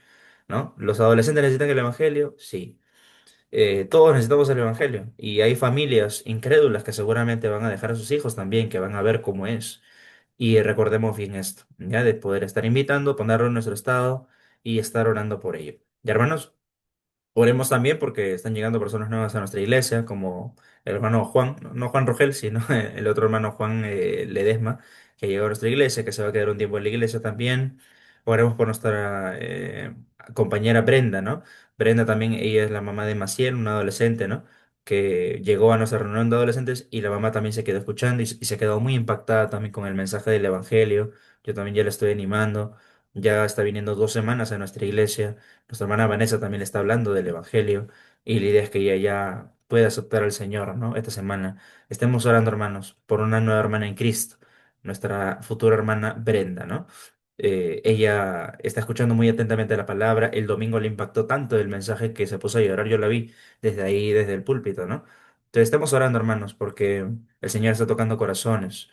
¿No? ¿Los adolescentes necesitan el evangelio? Sí. Todos necesitamos el evangelio y hay familias incrédulas que seguramente van a dejar a sus hijos también, que van a ver cómo es. Y recordemos bien esto, ya de poder estar invitando, ponerlo en nuestro estado y estar orando por ello. Ya, hermanos, oremos también porque están llegando personas nuevas a nuestra iglesia, como el hermano Juan, no Juan Rogel, sino el otro hermano Juan Ledesma, que llegó a nuestra iglesia, que se va a quedar un tiempo en la iglesia también. Oremos por nuestra compañera Brenda, ¿no? Brenda también, ella es la mamá de Maciel, una adolescente, ¿no? Que llegó a nuestra reunión de adolescentes y la mamá también se quedó escuchando y se quedó muy impactada también con el mensaje del Evangelio. Yo también ya la estoy animando. Ya está viniendo 2 semanas a nuestra iglesia. Nuestra hermana Vanessa también está hablando del Evangelio y la idea es que ella ya pueda aceptar al Señor, ¿no? Esta semana. Estemos orando, hermanos, por una nueva hermana en Cristo, nuestra futura hermana Brenda, ¿no? Ella está escuchando muy atentamente la palabra. El domingo le impactó tanto el mensaje que se puso a llorar. Yo la vi desde ahí, desde el púlpito, ¿no? Entonces, estemos orando, hermanos, porque el Señor está tocando corazones.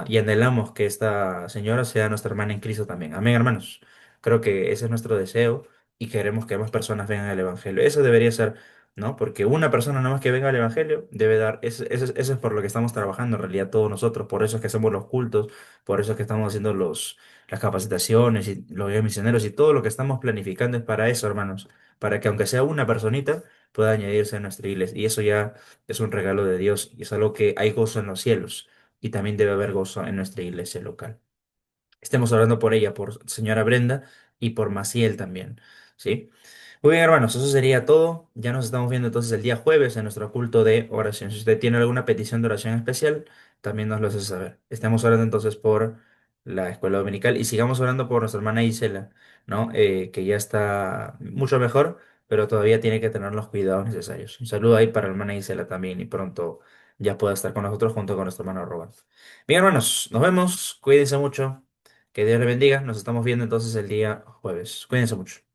Y anhelamos que esta señora sea nuestra hermana en Cristo también. Amén, hermanos. Creo que ese es nuestro deseo y queremos que más personas vengan al Evangelio. Eso debería ser, ¿no? Porque una persona nada más que venga al Evangelio debe dar, eso es por lo que estamos trabajando en realidad todos nosotros, por eso es que hacemos los cultos, por eso es que estamos haciendo las capacitaciones y los guías misioneros y todo lo que estamos planificando es para eso, hermanos, para que aunque sea una personita pueda añadirse a nuestra iglesia. Y eso ya es un regalo de Dios y es algo que hay gozo en los cielos y también debe haber gozo en nuestra iglesia local. Estemos orando por ella, por señora Brenda y por Maciel también, ¿sí? Muy bien, hermanos, eso sería todo. Ya nos estamos viendo entonces el día jueves en nuestro culto de oración. Si usted tiene alguna petición de oración especial, también nos lo hace saber. Estamos orando entonces por la escuela dominical y sigamos orando por nuestra hermana Isela, ¿no? Que ya está mucho mejor, pero todavía tiene que tener los cuidados necesarios. Un saludo ahí para la hermana Isela también y pronto ya pueda estar con nosotros junto con nuestro hermano Robert. Bien, hermanos, nos vemos. Cuídense mucho. Que Dios les bendiga. Nos estamos viendo entonces el día jueves. Cuídense mucho.